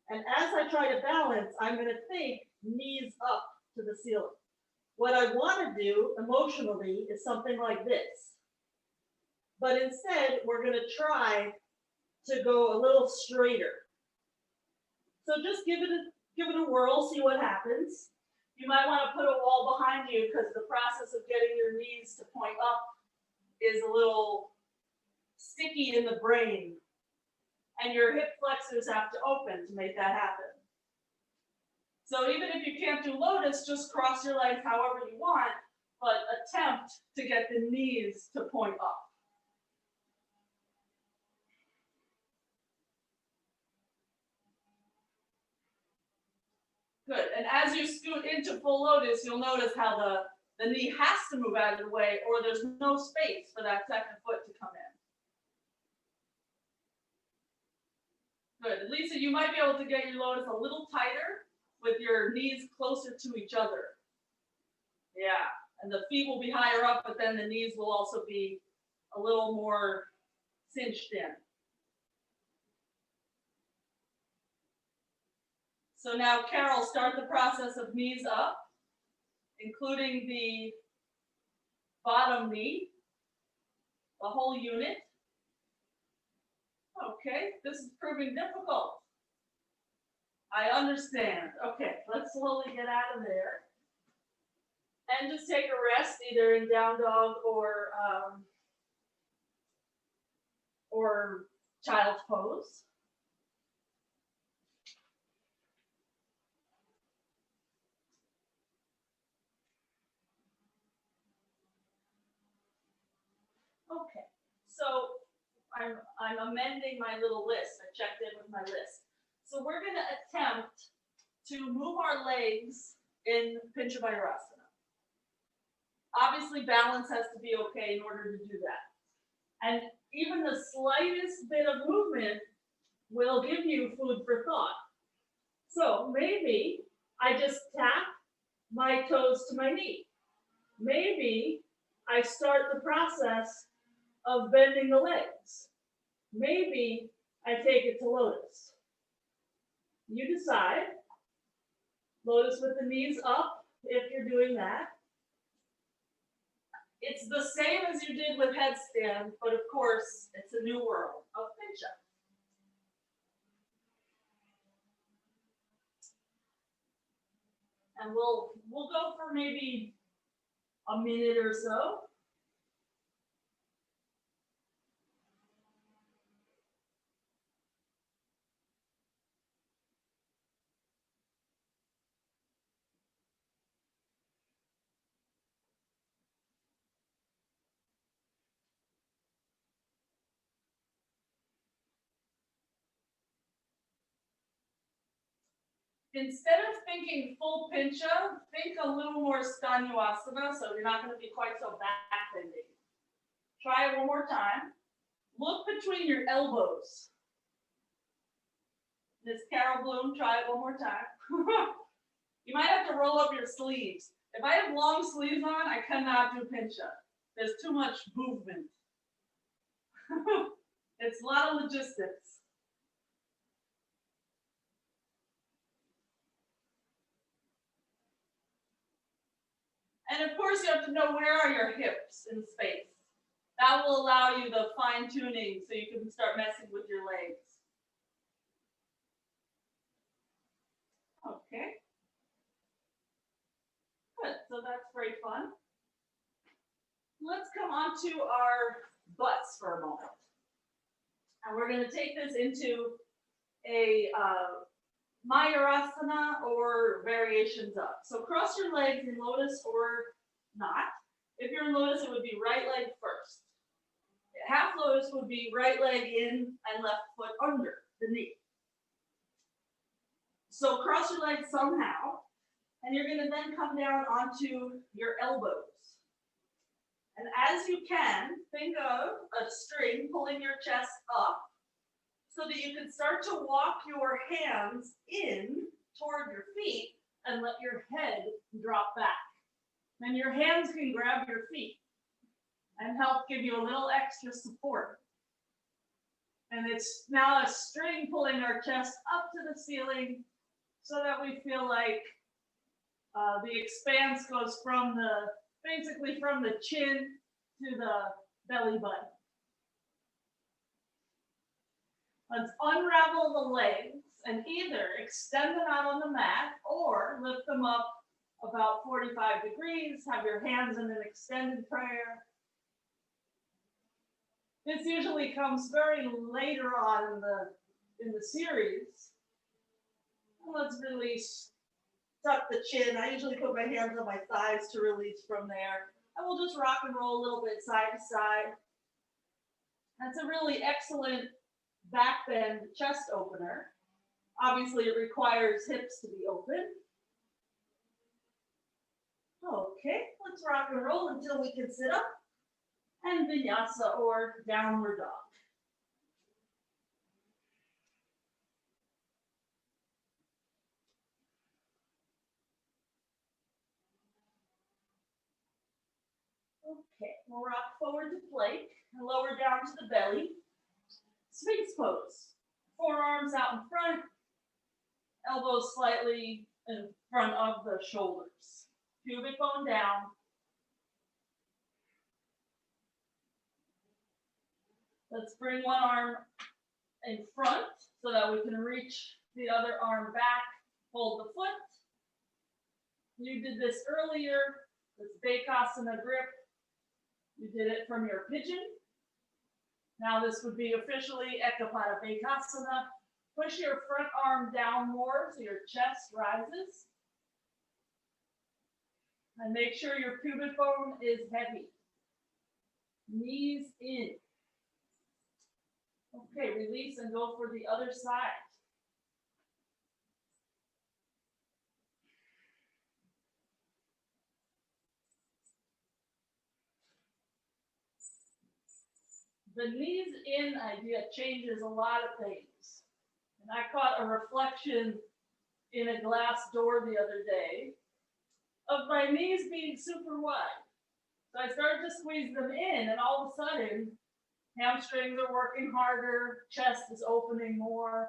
And as I try to balance, I'm going to think knees up to the ceiling. What I want to do emotionally is something like this. But instead, we're going to try to go a little straighter. So just give it a whirl, see what happens. You might want to put a wall behind you because the process of getting your knees to point up is a little sticky in the brain. And your hip flexors have to open to make that happen. So even if you can't do Lotus, just cross your legs however you want, but attempt to get the knees to point up. Good, and as you scoot into full Lotus, you'll notice how the knee has to move out of the way or there's no space for that second foot to come in. Good, Lisa, you might be able to get your Lotus a little tighter with your knees closer to each other. Yeah, and the feet will be higher up, but then the knees will also be a little more cinched in. So now, Carol, start the process of knees up, including the bottom knee, the whole unit. Okay, this is proving difficult. I understand. Okay, let's slowly get out of there. And just take a rest, either in down dog or child's pose. Okay, so I'm amending my little list. I checked in with my list. So we're going to attempt to move our legs in Pincha virasana. Obviously, balance has to be okay in order to do that. And even the slightest bit of movement will give you food for thought. So maybe I just tap my toes to my knee. Maybe I start the process of bending the legs. Maybe I take it to lotus. You decide. Lotus with the knees up if you're doing that. It's the same as you did with headstand, but of course, it's a new world of Pincha. And we'll go for maybe a minute or so. Instead of thinking full pincha, think a little more sthanuasana, so you're not going to be quite so back bending. Try it one more time. Look between your elbows. Miss Carol Bloom, try it one more time. You might have to roll up your sleeves. If I have long sleeves on, I cannot do pincha. There's too much movement. It's a lot of logistics. And of course, you have to know where are your hips in space. That will allow you the fine tuning so you can start messing with your legs. Okay. Good, so that's very fun. Let's come on to our butts for a moment. And we're going to take this into a virasana or variations up. So cross your legs in lotus or not. If you're in lotus, it would be right leg first. Half lotus would be right leg in and left foot under the knee. So cross your legs somehow, and you're going to then come down onto your elbows. And as you can, think of a string pulling your chest up so that you can start to walk your hands in toward your feet and let your head drop back. Then your hands can grab your feet and help give you a little extra support. And it's now a string pulling our chest up to the ceiling so that we feel like the expanse goes from basically from the chin to the belly button. Let's unravel the legs and either extend them out on the mat or lift them up about 45 degrees, have your hands in an extended prayer. This usually comes very later on in the series. Let's release, tuck the chin. I usually put my hands on my thighs to release from there. And we'll just rock and roll a little bit side to side. That's a really excellent back bend chest opener. Obviously, it requires hips to be open. Okay, let's rock and roll until we can sit up. And vinyasa or downward dog. Okay, we'll rock forward to plank and lower down to the belly. Sphinx pose. Forearms out in front, Elbows slightly in front of the shoulders. Pubic bone down. Let's bring one arm in front so that we can reach the other arm back. Hold the foot. You did this earlier. This Backbends grip. You did it from your pigeon. Now this would be officially Kapotasana. Push your front arm down more so your chest rises. And make sure your pubic bone is heavy. Knees in. Okay, release and go for the other side. The knees in idea changes a lot of things. And I caught a reflection in a glass door the other day of my knees being super wide. So I started to squeeze them in, and all of a sudden, hamstrings are working harder, chest is opening more.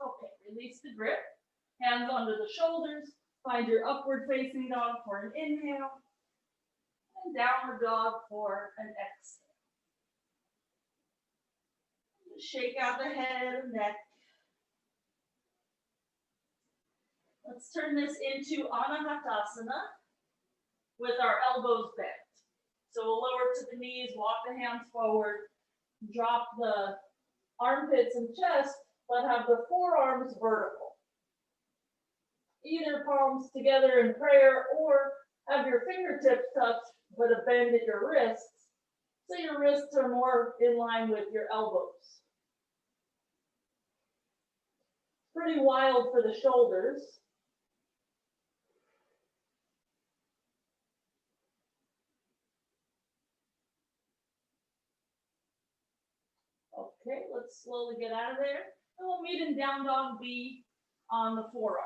Okay, release the grip. Hands under the shoulders. Find your upward facing dog for an inhale. And downward dog for an exhale. Shake out the head and neck. Let's turn this into Anahatasana with our elbows bent. So we'll lower to the knees, walk the hands forward, drop the armpits and chest, but have the forearms vertical. Either palms together in prayer or have your fingertips touch, but a bend at your wrists, so your wrists are more in line with your elbows. Pretty wild for the shoulders. Okay, let's slowly get out of there. And we'll meet in down dog B on the forearms.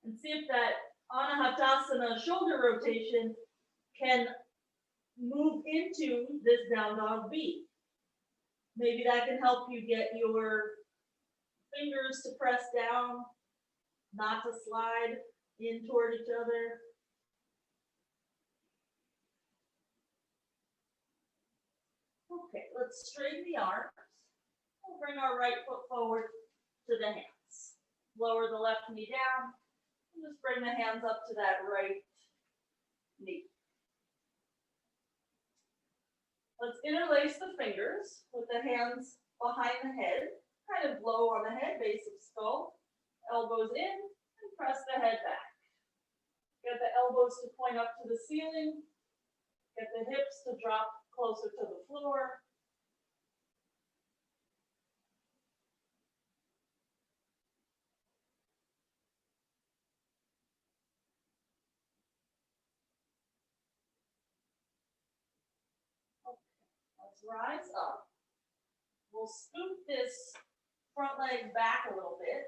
And see if that Anahatasana shoulder rotation can move into this down dog B. Maybe that can help you get your fingers to press down, not to slide in toward each other. Okay, let's straighten the arms. We'll bring our right foot forward to the hands. Lower the left knee down. And just bring the hands up to that right knee. Let's interlace the fingers with the hands behind the head, kind of low on the head, base of skull. Elbows in and press the head back. Get the elbows to point up to the ceiling. Get the hips to drop closer to the floor. Let's rise up. We'll scoop this front leg back a little bit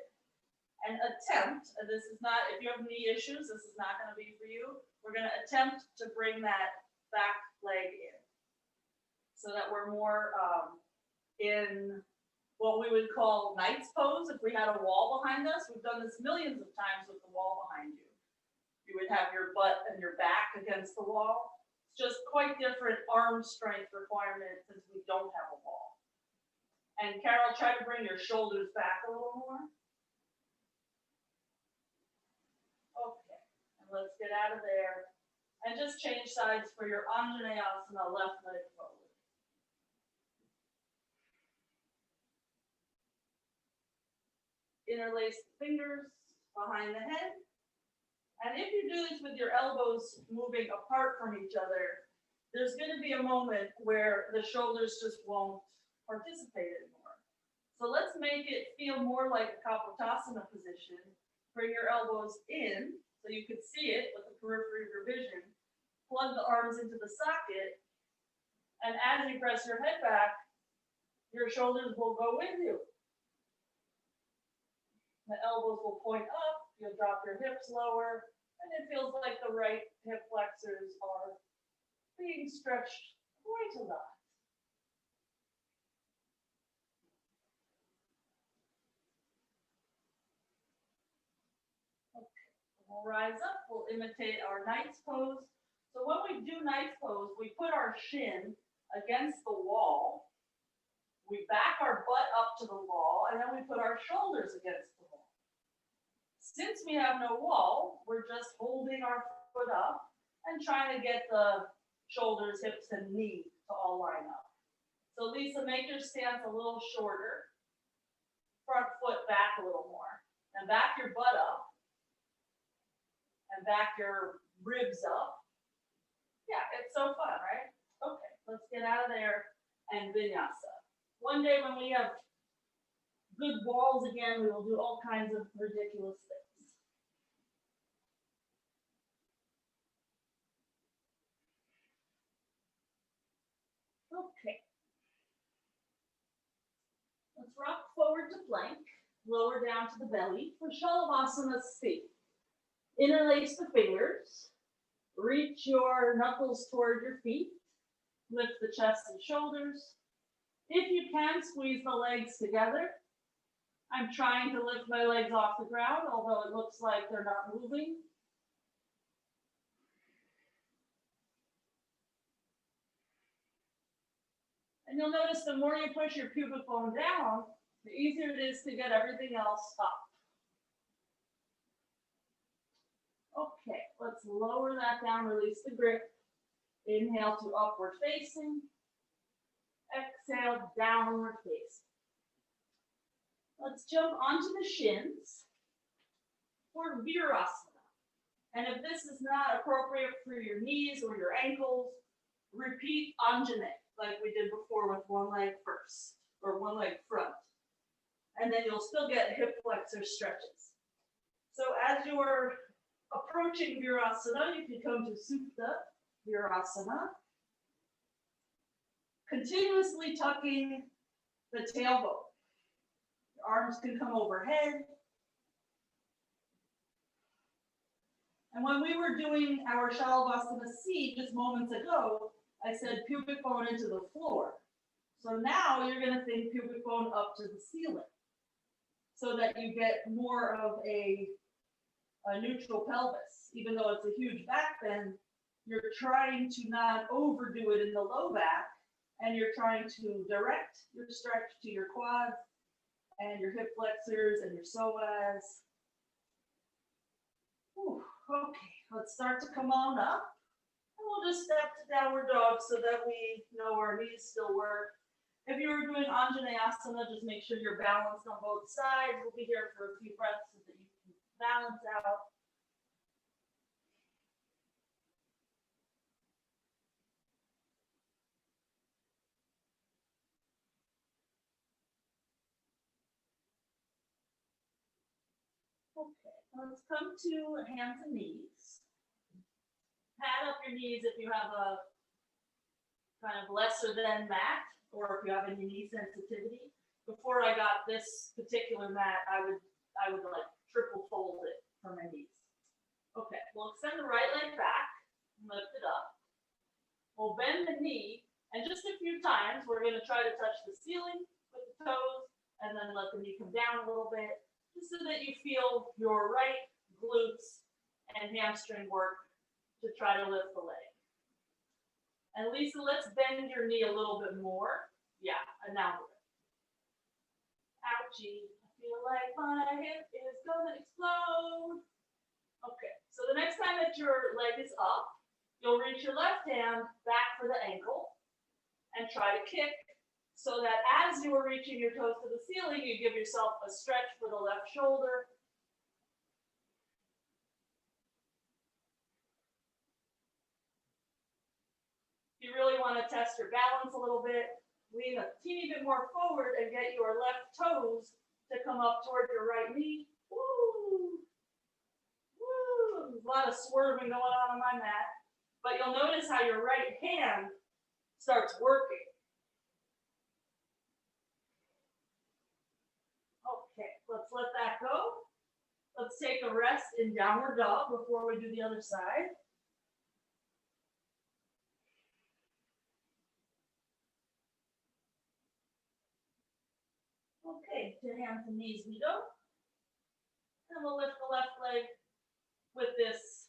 and attempt, and this is not, if you have knee issues, this is not going to be for you. We're going to attempt to bring that back leg in so that we're more in what we would call knight's pose. If we had a wall behind us, we've done this millions of times with the wall behind you. You would have your butt and your back against the wall. Just quite different arm strength requirement since we don't have a wall. And Carol, try to bring your shoulders back a little more. Okay, and let's get out of there. And just change sides for your Anjaneyasana, left leg forward. Interlace the fingers behind the head. And if you do this with your elbows moving apart from each other, there's going to be a moment where the shoulders just won't participate anymore. So let's make it feel more like a Kapotasana position. Bring your elbows in so you can see it with the periphery of your vision. Plug the arms into the socket. And as you press your head back, your shoulders will go with you. The elbows will point up. You'll drop your hips lower, and it feels like the right hip flexors are being stretched quite a lot. Okay, we'll rise up, we'll imitate our knight's pose. So when we do knight's pose, we put our shin against the wall, we back our butt up to the wall, and then we put our shoulders against the wall. Since we have no wall, we're just holding our foot up and trying to get the shoulders, hips, and knee to all line up. So Lisa, make your stance a little shorter. Front foot back a little more. And back your butt up. And back your ribs up. Yeah, it's so fun, right? Okay, let's get out of there and vinyasa. One day when we have good walls again, we will do all kinds of ridiculous things. Okay. Let's rock forward to plank, lower down to the belly for Galavasana C. Interlace the fingers, reach your knuckles toward your feet, lift the chest and shoulders. If you can, squeeze the legs together. I'm trying to lift my legs off the ground, although it looks like they're not moving. And you'll notice the more you push your pubic bone down, the easier it is to get everything else up. Okay, let's lower that down, release the grip. Inhale to upward facing. Exhale, downward facing. Let's jump onto the shins for virasana. And if this is not appropriate for your knees or your ankles, repeat anjane, like we did before with one leg first, or one leg front. And then you'll still get hip flexor stretches. So as you're approaching virasana, you can come to Supta, virasana. Continuously tucking the tailbone. Your arms can come overhead. And when we were doing our Galavasana C just moments ago, I said pubic bone into the floor. So now you're going to think pubic bone up to the ceiling so that you get more of a neutral pelvis. Even though it's a huge back bend, you're trying to not overdo it in the low back, and you're trying to direct your stretch to your quads and your hip flexors and your psoas. Whew, okay, let's start to come on up. And we'll just step to downward dog so that we know our knees still work. If you were doing Anjaneyasana, just make sure you're balanced on both sides. We'll be here for a few breaths so that you can balance out. Okay, let's come to hands and knees. Pad up your knees if you have a kind of lesser than mat, or if you have any knee sensitivity. Before I got this particular mat, I would like triple fold it for my knees. Okay, we'll extend the right leg back, lift it up. We'll bend the knee, and just a few times, we're gonna try to touch the ceiling with the toes, and then let the knee come down a little bit, just so that you feel your right glutes and hamstring work to try to lift the leg. And Lisa, let's bend your knee a little bit more. Yeah, and now we're good. Ouchie, I feel like my hip is gonna explode. Okay, so the next time that your leg is up, you'll reach your left hand back for the ankle and try to kick so that as you are reaching your toes to the ceiling, you give yourself a stretch for the left shoulder. If you really want to test your balance a little bit, lean a teeny bit more forward and get your left toes to come up toward your right knee. Woo! Woo! There's a lot of swerving going on my mat, but you'll notice how your right hand starts working. Okay, let's let that go. Let's take a rest in downward dog before we do the other side. Okay, to hands and knees we go. And we'll lift the left leg with this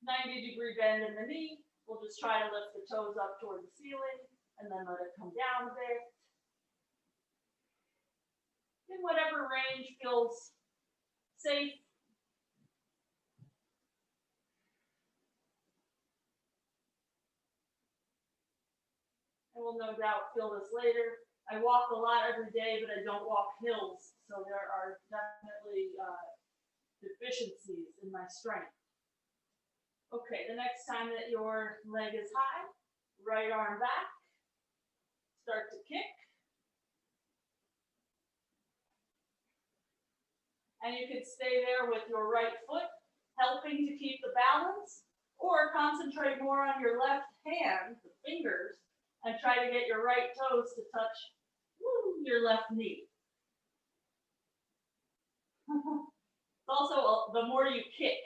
90-degree bend in the knee. We'll just try to lift the toes up toward the ceiling and then let it come down a bit. In whatever range feels safe. And we'll no doubt feel this later. I walk a lot every day, but I don't walk hills, so there are definitely deficiencies in my strength. Okay, the next time that your leg is high, right arm back, start to kick. And you can stay there with your right foot, helping to keep the balance, or concentrate more on your left hand, the fingers, and try to get your right toes to touch your left knee. Also, the more you kick,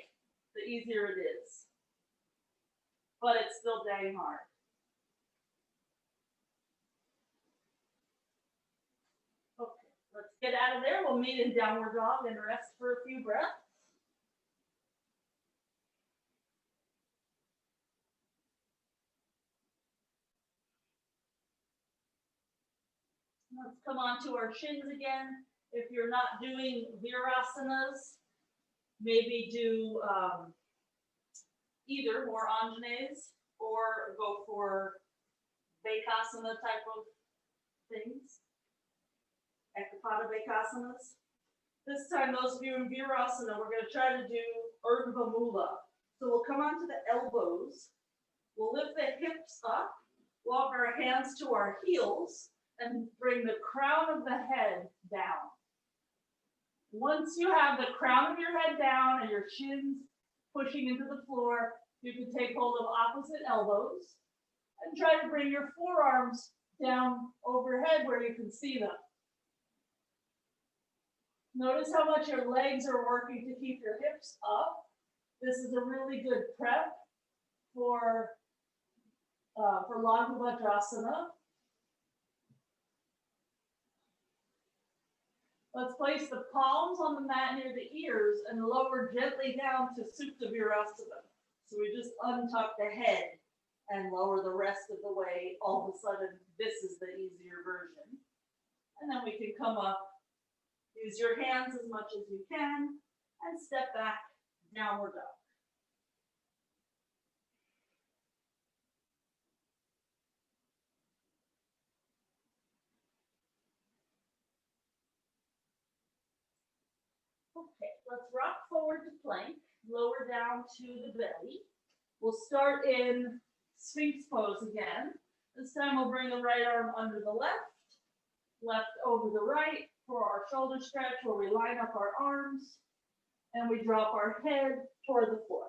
the easier it is. But it's still dang hard. Okay, let's get out of there. We'll meet in downward dog and rest for a few breaths. Let's come on to our shins again. If you're not doing virasanas, maybe do either more anjanes or go for Backbends type of things. Kapotasanas. This time, those of you in virasana, we're going to try to do Urdhva Mula. So we'll come onto the elbows. We'll lift the hips up, walk our hands to our heels, and bring the crown of the head down. Once you have the crown of your head down and your shins pushing into the floor, you can take hold of opposite elbows and try to bring your forearms down overhead where you can see them. Notice how much your legs are working to keep your hips up. This is a really good prep for Laghu vajrasana. Let's place the palms on the mat near the ears and lower gently down to Supta virasana. So we just untuck the head and lower the rest of the way. All of a sudden, this is the easier version. And then we can come up, use your hands as much as you can, and step back, downward dog. Okay, let's rock forward to plank, lower down to the belly. We'll start in Sphinx pose again. This time we'll bring the right arm under the left, left over the right for our shoulder stretch where we line up our arms and we drop our head toward the floor.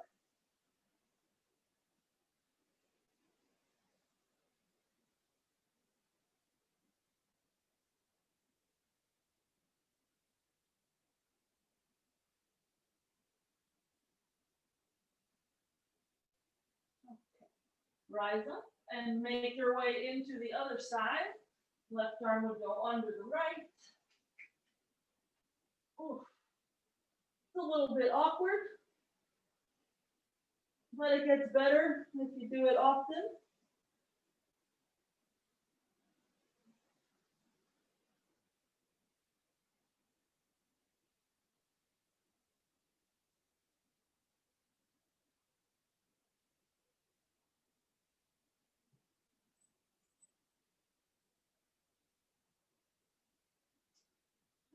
Rise up and make your way into the other side. Left arm would go under the right. Ooh. It's a little bit awkward, but it gets better if you do it often.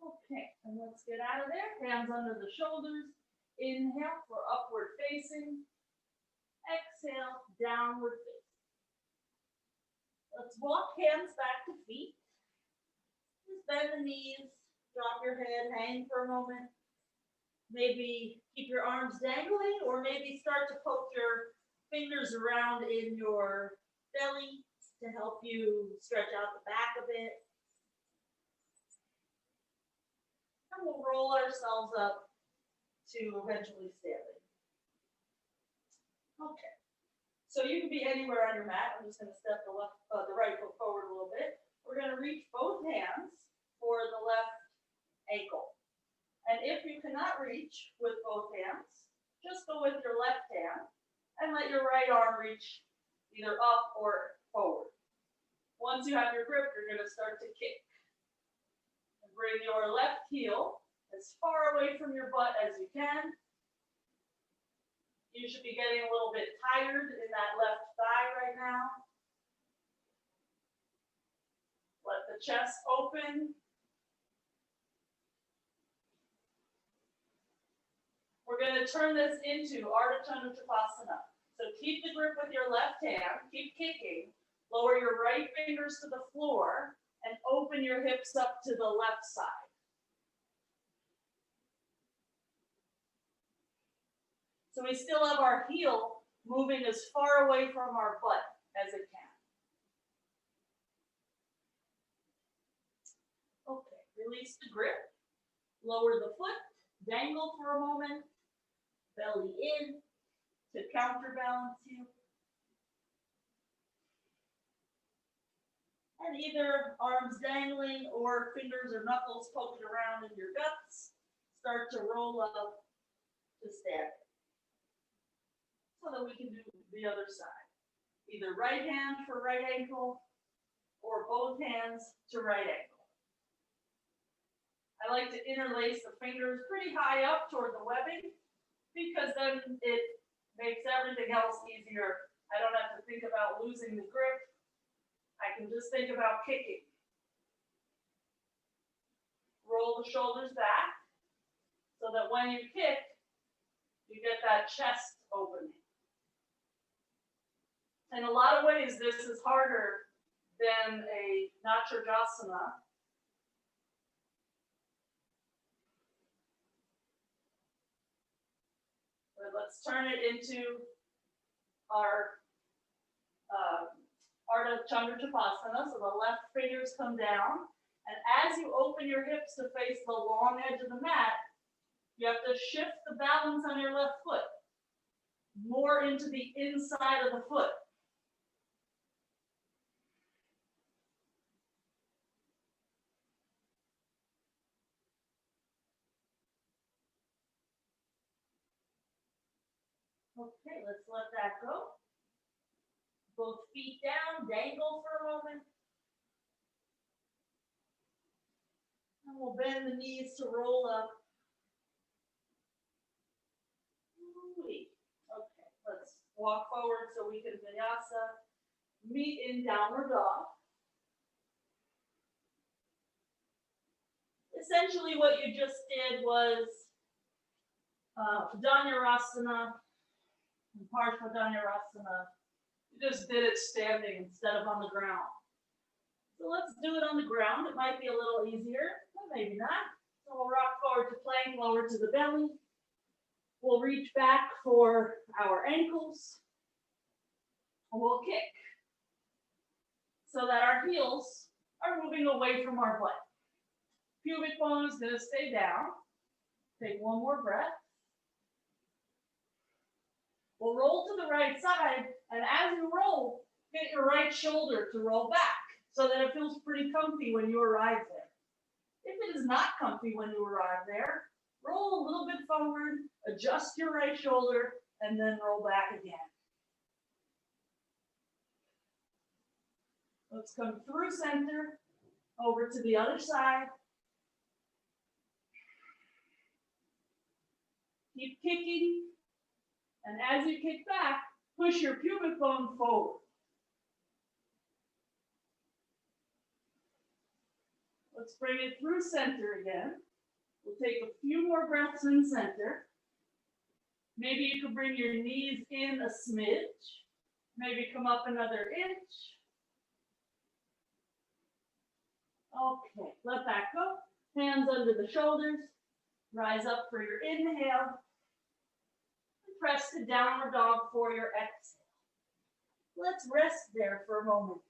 Okay, and let's get out of there. Hands under the shoulders. Inhale for upward facing. Exhale, downward facing. Let's walk hands back to feet. Just bend the knees, drop your head, hang for a moment. Maybe keep your arms dangling, or maybe start to poke your fingers around in your belly to help you stretch out the back a bit. And we'll roll ourselves up to eventually standing. Okay, so you can be anywhere on your mat. I'm just going to step the right foot forward a little bit. We're going to reach both hands for the left ankle. And if you cannot reach with both hands, just go with your left hand and let your right arm reach either up or forward. Once you have your grip, you're going to start to kick. And bring your left heel as far away from your butt as you can. You should be getting a little bit tired in that left thigh right now. Let the chest open. We're going to turn this into Ardha Chandra Utpluthih. So keep the grip with your left hand, keep kicking, lower your right fingers to the floor, and open your hips up to the left side. So we still have our heel moving as far away from our butt as it can. Okay, release the grip, lower the foot, dangle for a moment, belly in to counterbalance you. And either arms dangling or fingers or knuckles poking around in your guts, start to roll up to stand. So that we can do the other side. Either right hand for right ankle or both hands to right ankle. I like to interlace the fingers pretty high up toward the webbing because then it makes everything else easier. I don't have to think about losing the grip. I can just think about kicking. Roll the shoulders back so that when you kick, you get that chest opening. In a lot of ways, this is harder than a vajrasana. But let's turn it into our Ardha Chandra Utpluthih. So the left fingers come down. And as you open your hips to face the long edge of the mat, you have to shift the balance on your left foot more into the inside of the foot. Okay, let's let that go. Both feet down, dangle for a moment. And we'll bend the knees to roll up. Okay, let's walk forward so we can vinyasa. Meet in downward dog. Essentially what you just did was virasana. Virasana. You just did it standing instead of on the ground. So let's do it on the ground. It might be a little easier, but maybe not. So we'll rock forward to plank, lower to the belly. We'll reach back for our ankles. And we'll kick so that our heels are moving away from our butt. Pubic bone is going to stay down. Take one more breath. We'll roll to the right side, and as you roll, get your right shoulder to roll back so that it feels pretty comfy when you arrive there. If it is not comfy when you arrive there, roll a little bit forward, adjust your right shoulder, and then roll back again. Let's come through center, over to the other side. Keep kicking. And as you kick back, push your pubic bone forward. Let's bring it through center again. We'll take a few more breaths in center. Maybe you can bring your knees in a smidge. Maybe come up another inch. Okay, let that go. Hands under the shoulders. Rise up for your inhale. Press to downward dog for your exhale. Let's rest there for a moment,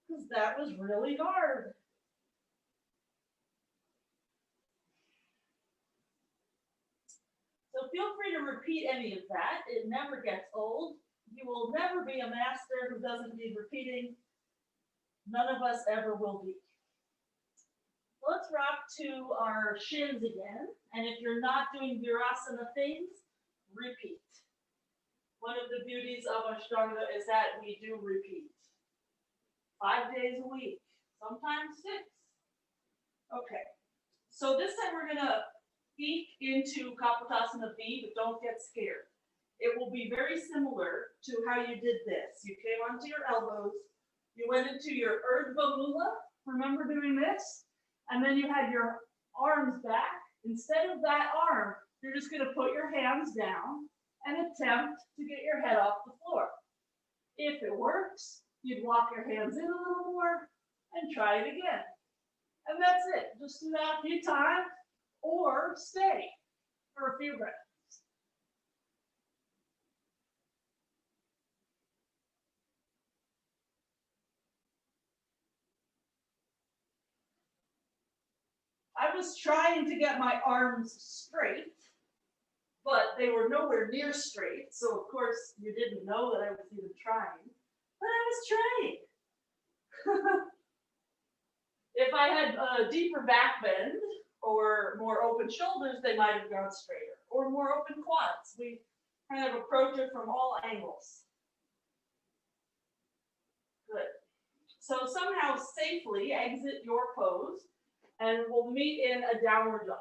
because that was really hard. So feel free to repeat any of that. It never gets old. You will never be a master who doesn't need repeating. None of us ever will be. Let's rock to our shins again. And if you're not doing virasana things, repeat. One of the beauties of Ashtanga is that we do repeat. 5 days a week, sometimes 6. Okay, so this time we're gonna peek into Kapotasana B, but don't get scared. It will be very similar to how you did this. You came onto your elbows, you went into your Urdhva Mula, remember doing this? And then you had your arms back. Instead of that arm, you're just gonna put your hands down and attempt to get your head off the floor. If it works, you'd walk your hands in a little more and try it again. And that's it. Just do that a few times or stay for a few breaths. I was trying to get my arms straight, but they were nowhere near straight. So of course you didn't know that I was even trying, but I was trying. If I had a deeper back bend or more open shoulders, they might have gone straighter, or more open quads. We kind of approach it from all angles. Good. So somehow safely exit your pose, and we'll meet in a downward dog.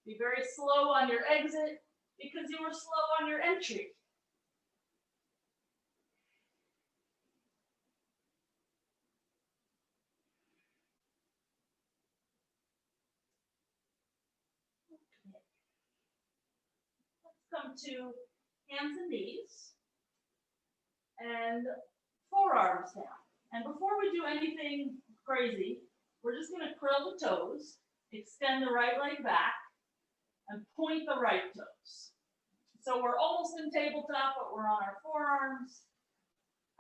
Be very slow on your exit because you were slow on your entry. Come to hands and knees and forearms down. And before we do anything crazy, we're just going to curl the toes, extend the right leg back, and point the right toes. So we're almost in tabletop, but we're on our forearms,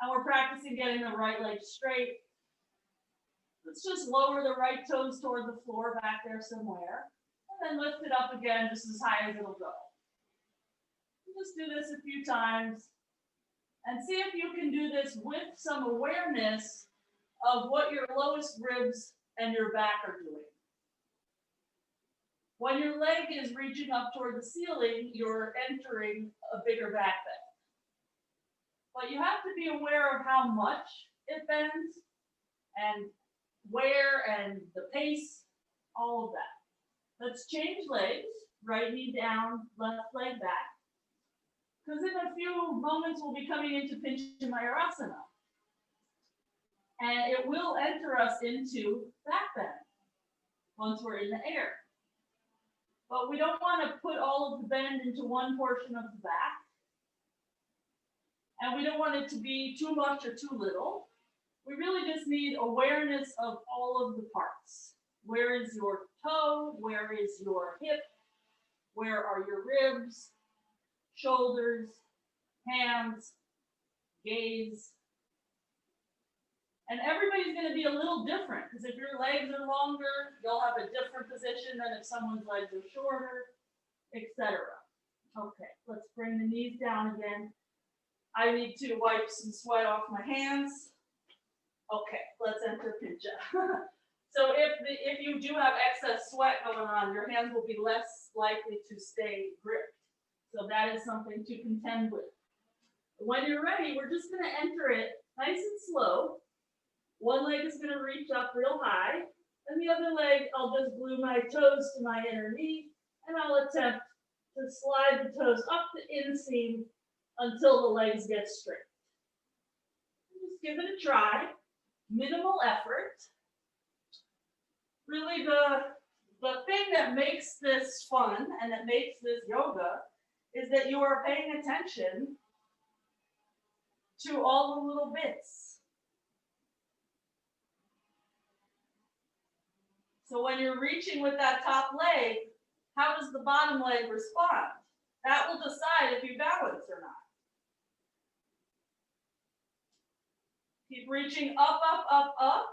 and we're practicing getting the right leg straight. Let's just lower the right toes toward the floor back there somewhere, and then lift it up again just as high as it'll go. Just do this a few times and see if you can do this with some awareness of what your lowest ribs and your back are doing. When your leg is reaching up toward the ceiling, you're entering a bigger back bend. But you have to be aware of how much it bends and where and the pace, all of that. Let's change legs, right knee down, left leg back. Because in a few moments, we'll be coming into Pigeon virasana. And it will enter us into back bend once we're in the air. But we don't want to put all of the bend into one portion of the back. And we don't want it to be too much or too little. We really just need awareness of all of the parts. Where is your toe? Where is your hip? Where are your ribs? Shoulders, hands, gaze. And everybody's going to be a little different because if your legs are longer, you'll have a different position than if someone's legs are shorter, etc. Okay, let's bring the knees down again. I need to wipe some sweat off my hands. Okay, let's enter Pigeon. So if you do have excess sweat going on, your hands will be less likely to stay gripped. So that is something to contend with. When you're ready, we're just going to enter it nice and slow. One leg is going to reach up real high, and the other leg, I'll just glue my toes to my inner knee, and I'll attempt to slide the toes up the inseam until the legs get straight. Just give it a try. Minimal effort. Really, the thing that makes this fun and that makes this yoga is that you are paying attention to all the little bits. So when you're reaching with that top leg, how does the bottom leg respond? That will decide if you balance or not. Keep reaching up, up, up, up,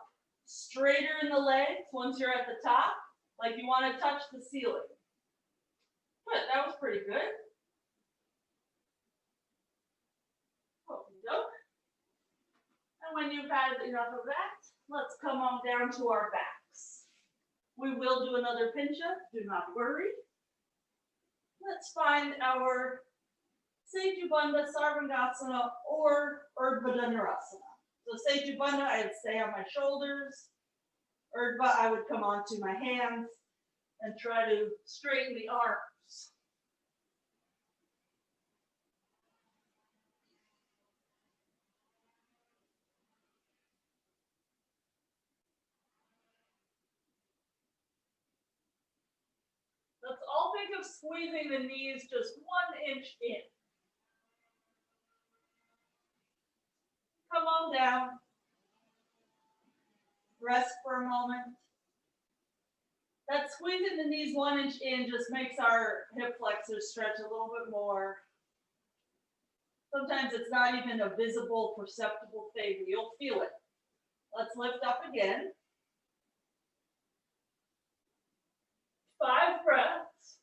straighter in the legs once you're at the top, like you want to touch the ceiling. Good, that was pretty good. And when you've had enough of that, let's come on down to our back. We will do another pincha, do not worry. Let's find our Setu Bandha, Sarvangasana, or Urdhva Dhanurasana. So Setu Bandha, I'd stay on my shoulders. Urdhva, I would come onto my hands and try to straighten the arms. Let's all think of squeezing the knees just 1 inch in. Come on down. Rest for a moment. That squeezing the knees 1 inch in just makes our hip flexors stretch a little bit more. Sometimes it's not even a visible, perceptible thing, but you'll feel it. Let's lift up again. 5 breaths.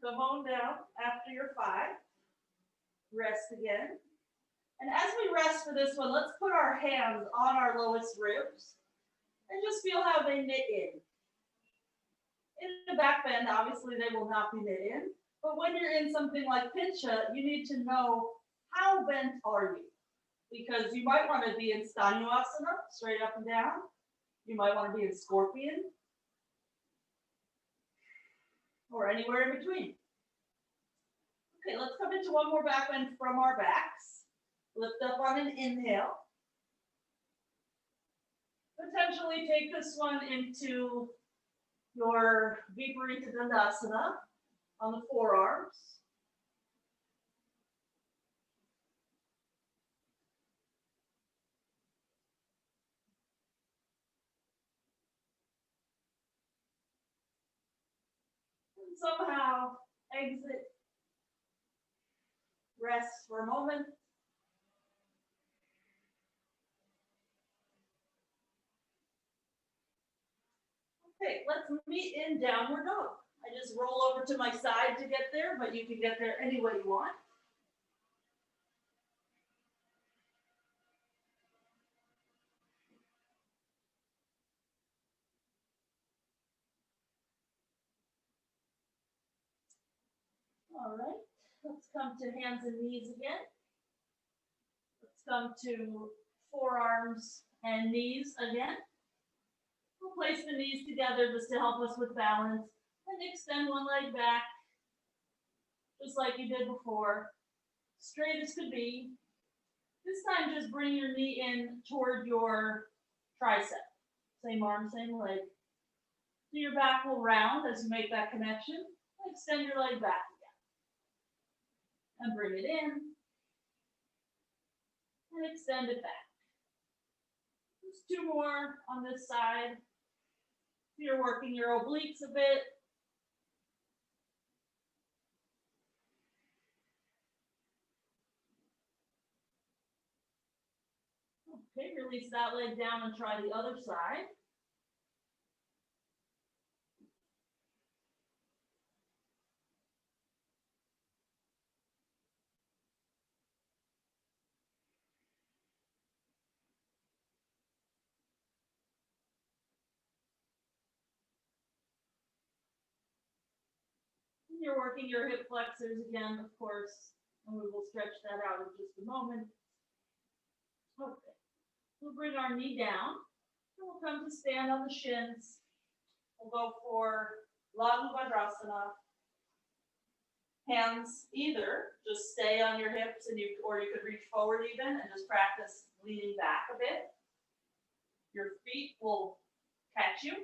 Come on down after your 5. Rest again. And as we rest for this one, let's put our hands on our lowest ribs and just feel how they knit in. In the back bend, obviously they will not be knit in, but when you're in something like pincha, you need to know how bent are you? Because you might want to be in Sthanuasana, straight up and down. You might want to be in Scorpion, or anywhere in between. Okay, let's come into one more back bend from our backs. Lift up on an inhale. Potentially take this one into your Viparita Dandasana on the forearms. And somehow exit. Rest for a moment. Okay, let's meet in downward dog. I just roll over to my side to get there, but you can get there any way you want. All right, let's come to hands and knees again. Let's come to forearms and knees again. We'll place the knees together just to help us with balance and extend one leg back, just like you did before, straight as could be. This time, just bring your knee in toward your tricep. Same arm, same leg. So your back will round as you make that connection. Extend your leg back again. And bring it in. And extend it back. Just 2 more on this side. So you're working your obliques a bit. Okay, release that leg down and try the other side. You're working your hip flexors again, of course, and we will stretch that out in just a moment. Okay, we'll bring our knee down, and we'll come to stand on the shins. We'll go for Laghu vajrasana. Hands either just stay on your hips, and or you could reach forward even and just practice leaning back a bit. Your feet will catch you.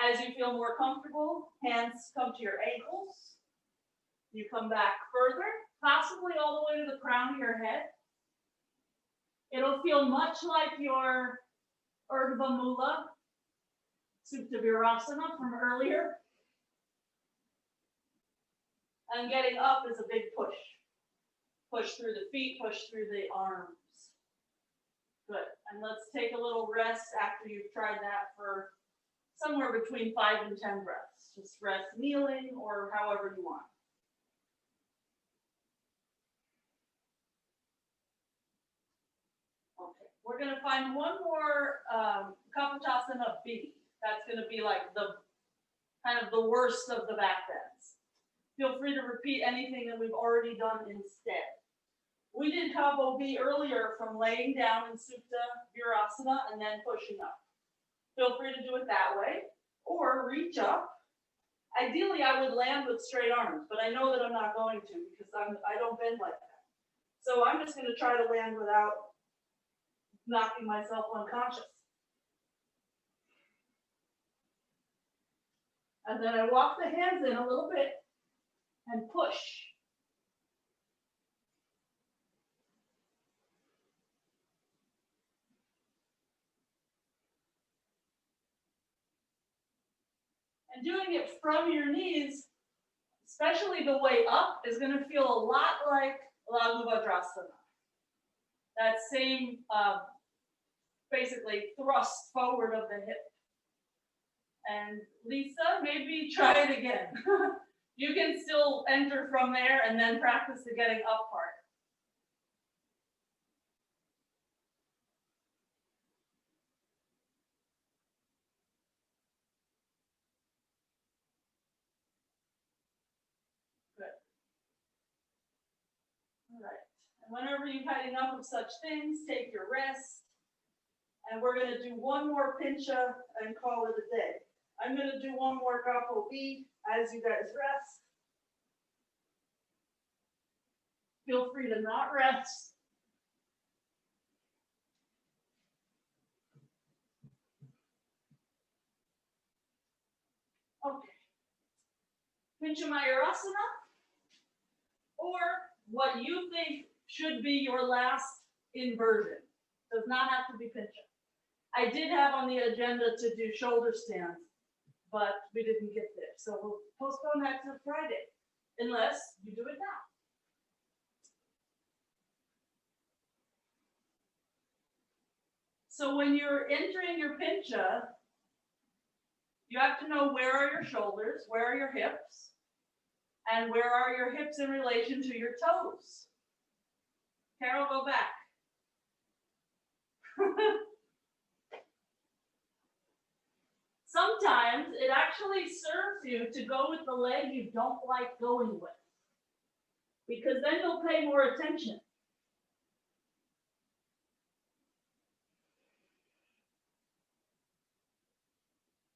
As you feel more comfortable, hands come to your ankles. You come back further, possibly all the way to the crown of your head. It'll feel much like your Urdhva Mula, Supta virasana from earlier. And getting up is a big push. Push through the feet, push through the arms. Good. And let's take a little rest after you've tried that for somewhere between 5 and 10 breaths. Just rest kneeling or however you want. Okay, we're going to find one more Kapotasana B. That's going to be like the kind of the worst of the back bends. Feel free to repeat anything that we've already done instead. We did Kapo B earlier from laying down in Supta, virasana, and then pushing up. Feel free to do it that way, or reach up. Ideally, I would land with straight arms, but I know that I'm not going to because I don't bend like that. So I'm just going to try to land without knocking myself unconscious. And then I walk the hands in a little bit and push. And doing it from your knees, especially the way up, is going to feel a lot like Laghu vajrasana. That same, basically, thrust forward of the hip. And Lisa, maybe try it again. You can still enter from there and then practice the getting up part. Good. All right. And whenever you've had enough of such things, take your rest. And we're going to do one more pincha and call it a day. I'm going to do one more Kapo B as you guys rest. Feel free to not rest. Okay. Pincha virasana, or what you think should be your last inversion. Does not have to be pincha. I did have on the agenda to do shoulder stands, but we didn't get there. So we'll postpone that to Friday, unless you do it now. So when you're entering your pincha, you have to know where are your shoulders, where are your hips, and where are your hips in relation to your toes. Carol, go back. Sometimes it actually serves you to go with the leg you don't like going with, because then you'll pay more attention.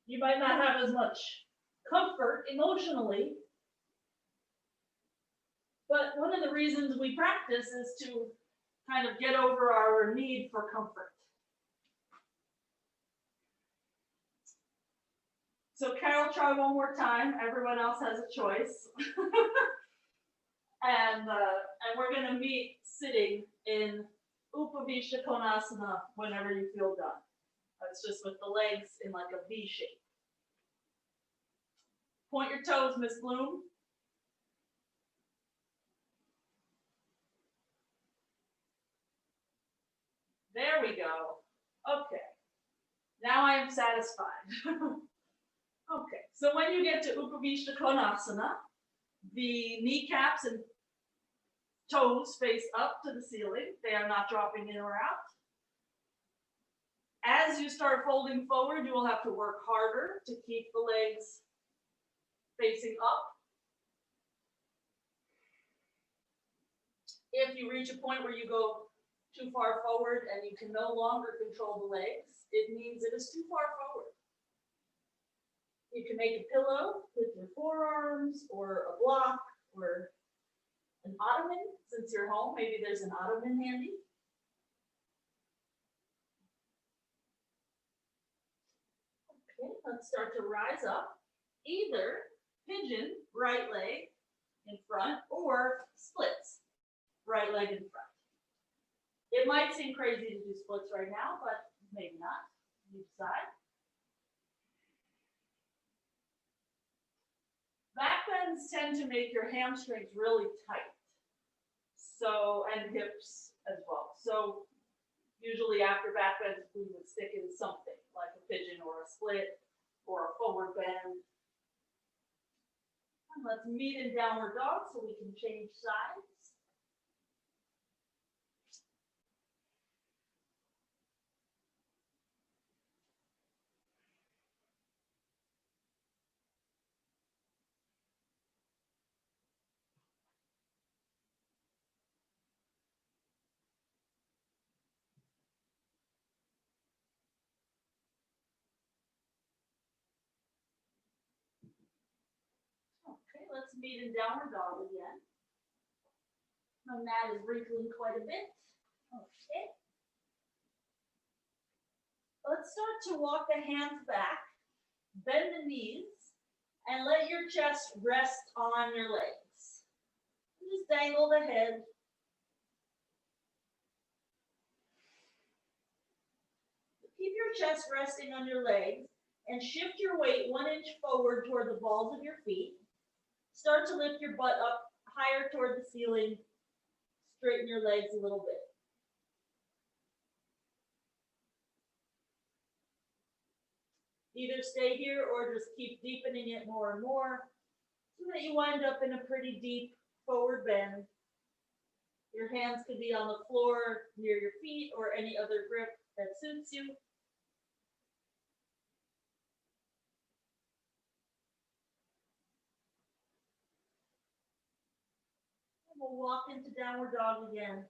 You might not have as much comfort emotionally, but one of the reasons we practice is to kind of get over our need for comfort. So Carol, try one more time. Everyone else has a choice. and we're going to meet sitting in Utpluthih Konasana whenever you feel done. It's just with the legs in like a V shape. Point your toes, Miss Bloom. There we go. Okay. Now I am satisfied. Okay. So when you get to Utpluthih Konasana, the kneecaps and toes face up to the ceiling. They are not dropping in or out. As you start folding forward, you will have to work harder to keep the legs facing up. If you reach a point where you go too far forward and you can no longer control the legs, it means it is too far forward. You can make a pillow with your forearms or a block or an ottoman. Since you're home, maybe there's an ottoman handy. Okay, let's start to rise up. Either pigeon, right leg in front, or splits, right leg in front. It might seem crazy to do splits right now, but maybe not. You decide. Backbends tend to make your hamstrings really tight. So, and hips as well. So usually after backbends, we would stick in something like a pigeon or a split or a forward bend. And let's meet in downward dog so we can change sides. Okay, let's meet in downward dog again. My mat is wrinkling quite a bit. Okay. Let's start to walk the hands back, bend the knees, and let your chest rest on your legs. Just dangle the head. Keep your chest resting on your legs and shift your weight 1 inch forward toward the balls of your feet. Start to lift your butt up higher toward the ceiling. Straighten your legs a little bit. Either stay here or just keep deepening it more and more so that you wind up in a pretty deep forward bend. Your hands could be on the floor near your feet or any other grip that suits you. And we'll walk into downward dog again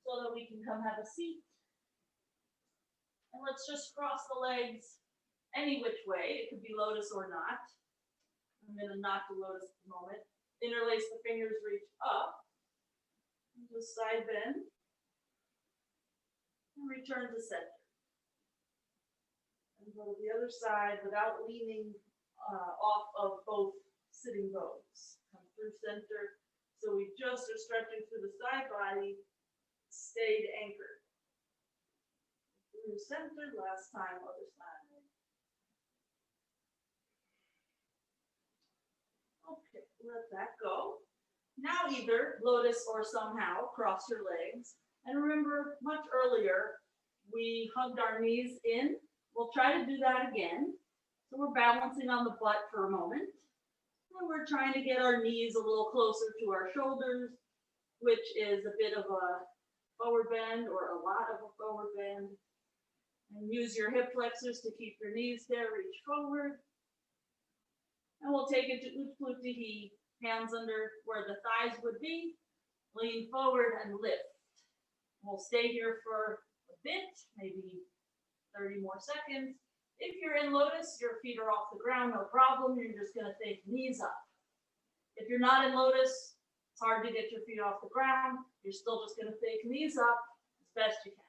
so that we can come have a seat. And let's just cross the legs any which way. It could be lotus or not. I'm going to not do lotus at the moment. Interlace the fingers, reach up. Just side bend. And return to center. And go to the other side without leaning off of both sitting bones. Come through center. So we just are stretching through the side body, stayed anchored. Through center, last time, other side. Okay, let that go. Now either lotus or somehow cross your legs. And remember, much earlier, we hugged our knees in. We'll try to do that again. So we're balancing on the butt for a moment. And we're trying to get our knees a little closer to our shoulders, which is a bit of a forward bend or a lot of a forward bend. And use your hip flexors to keep your knees there, reach forward. And we'll take it to Utpluthih, hands under where the thighs would be, lean forward and lift. We'll stay here for a bit, maybe 30 more seconds. If you're in lotus, your feet are off the ground, no problem. You're just gonna think knees up. If you're not in lotus, it's hard to get your feet off the ground. You're still just gonna think knees up as best you can.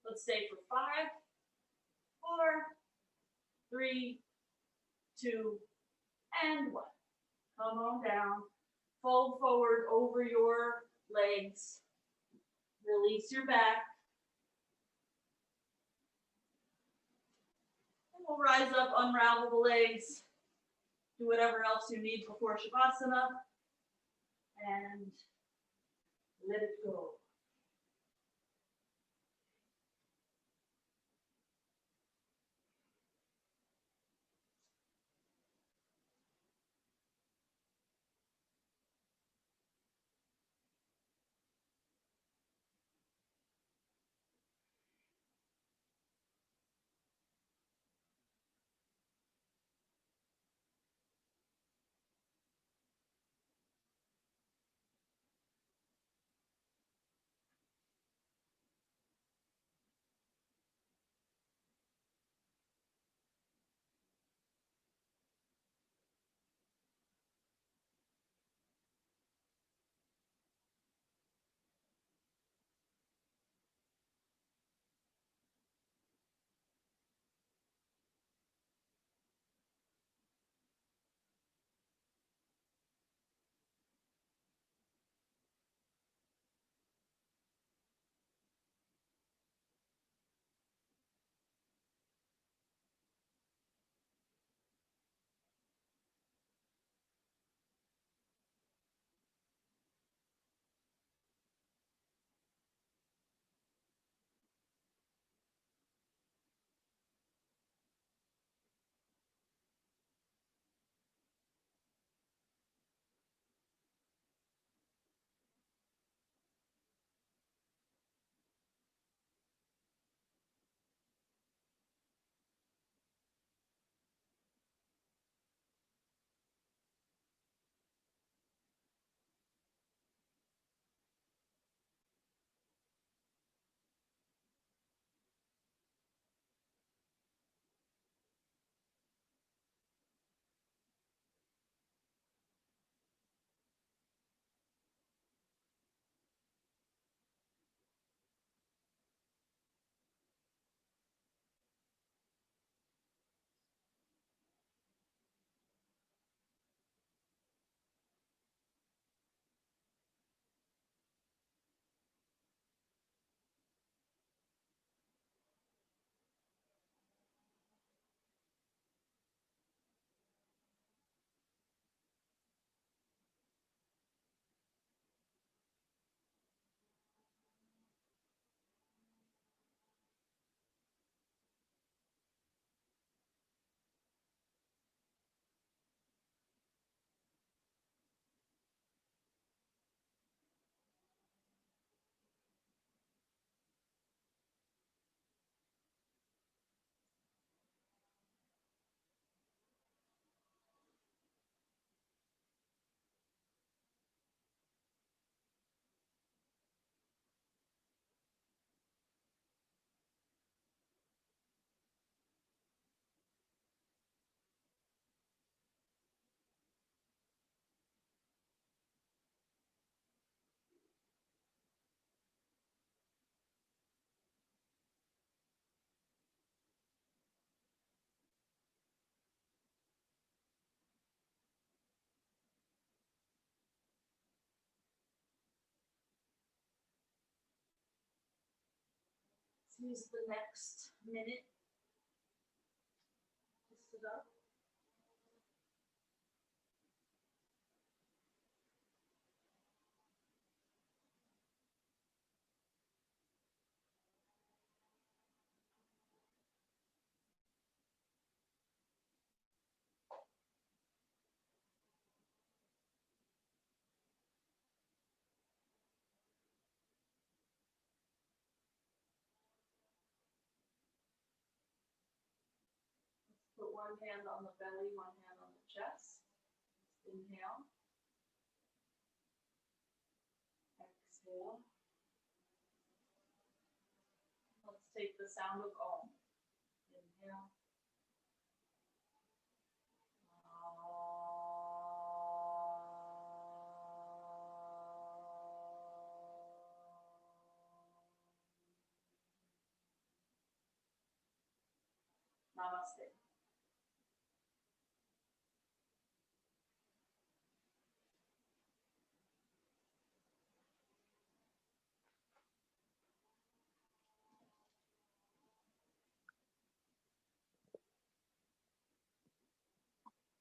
Let's stay for 5, 4, 3, 2, and 1. Come on down. Fold forward over your legs. Release your back. And we'll rise up, unravel the legs. Do whatever else you need before Shavasana. And let it go. Let's use the next minute to sit up. Put one hand on the belly, one hand on the chest. Inhale. Exhale. Let's take the sound of Om. Inhale. Namaste.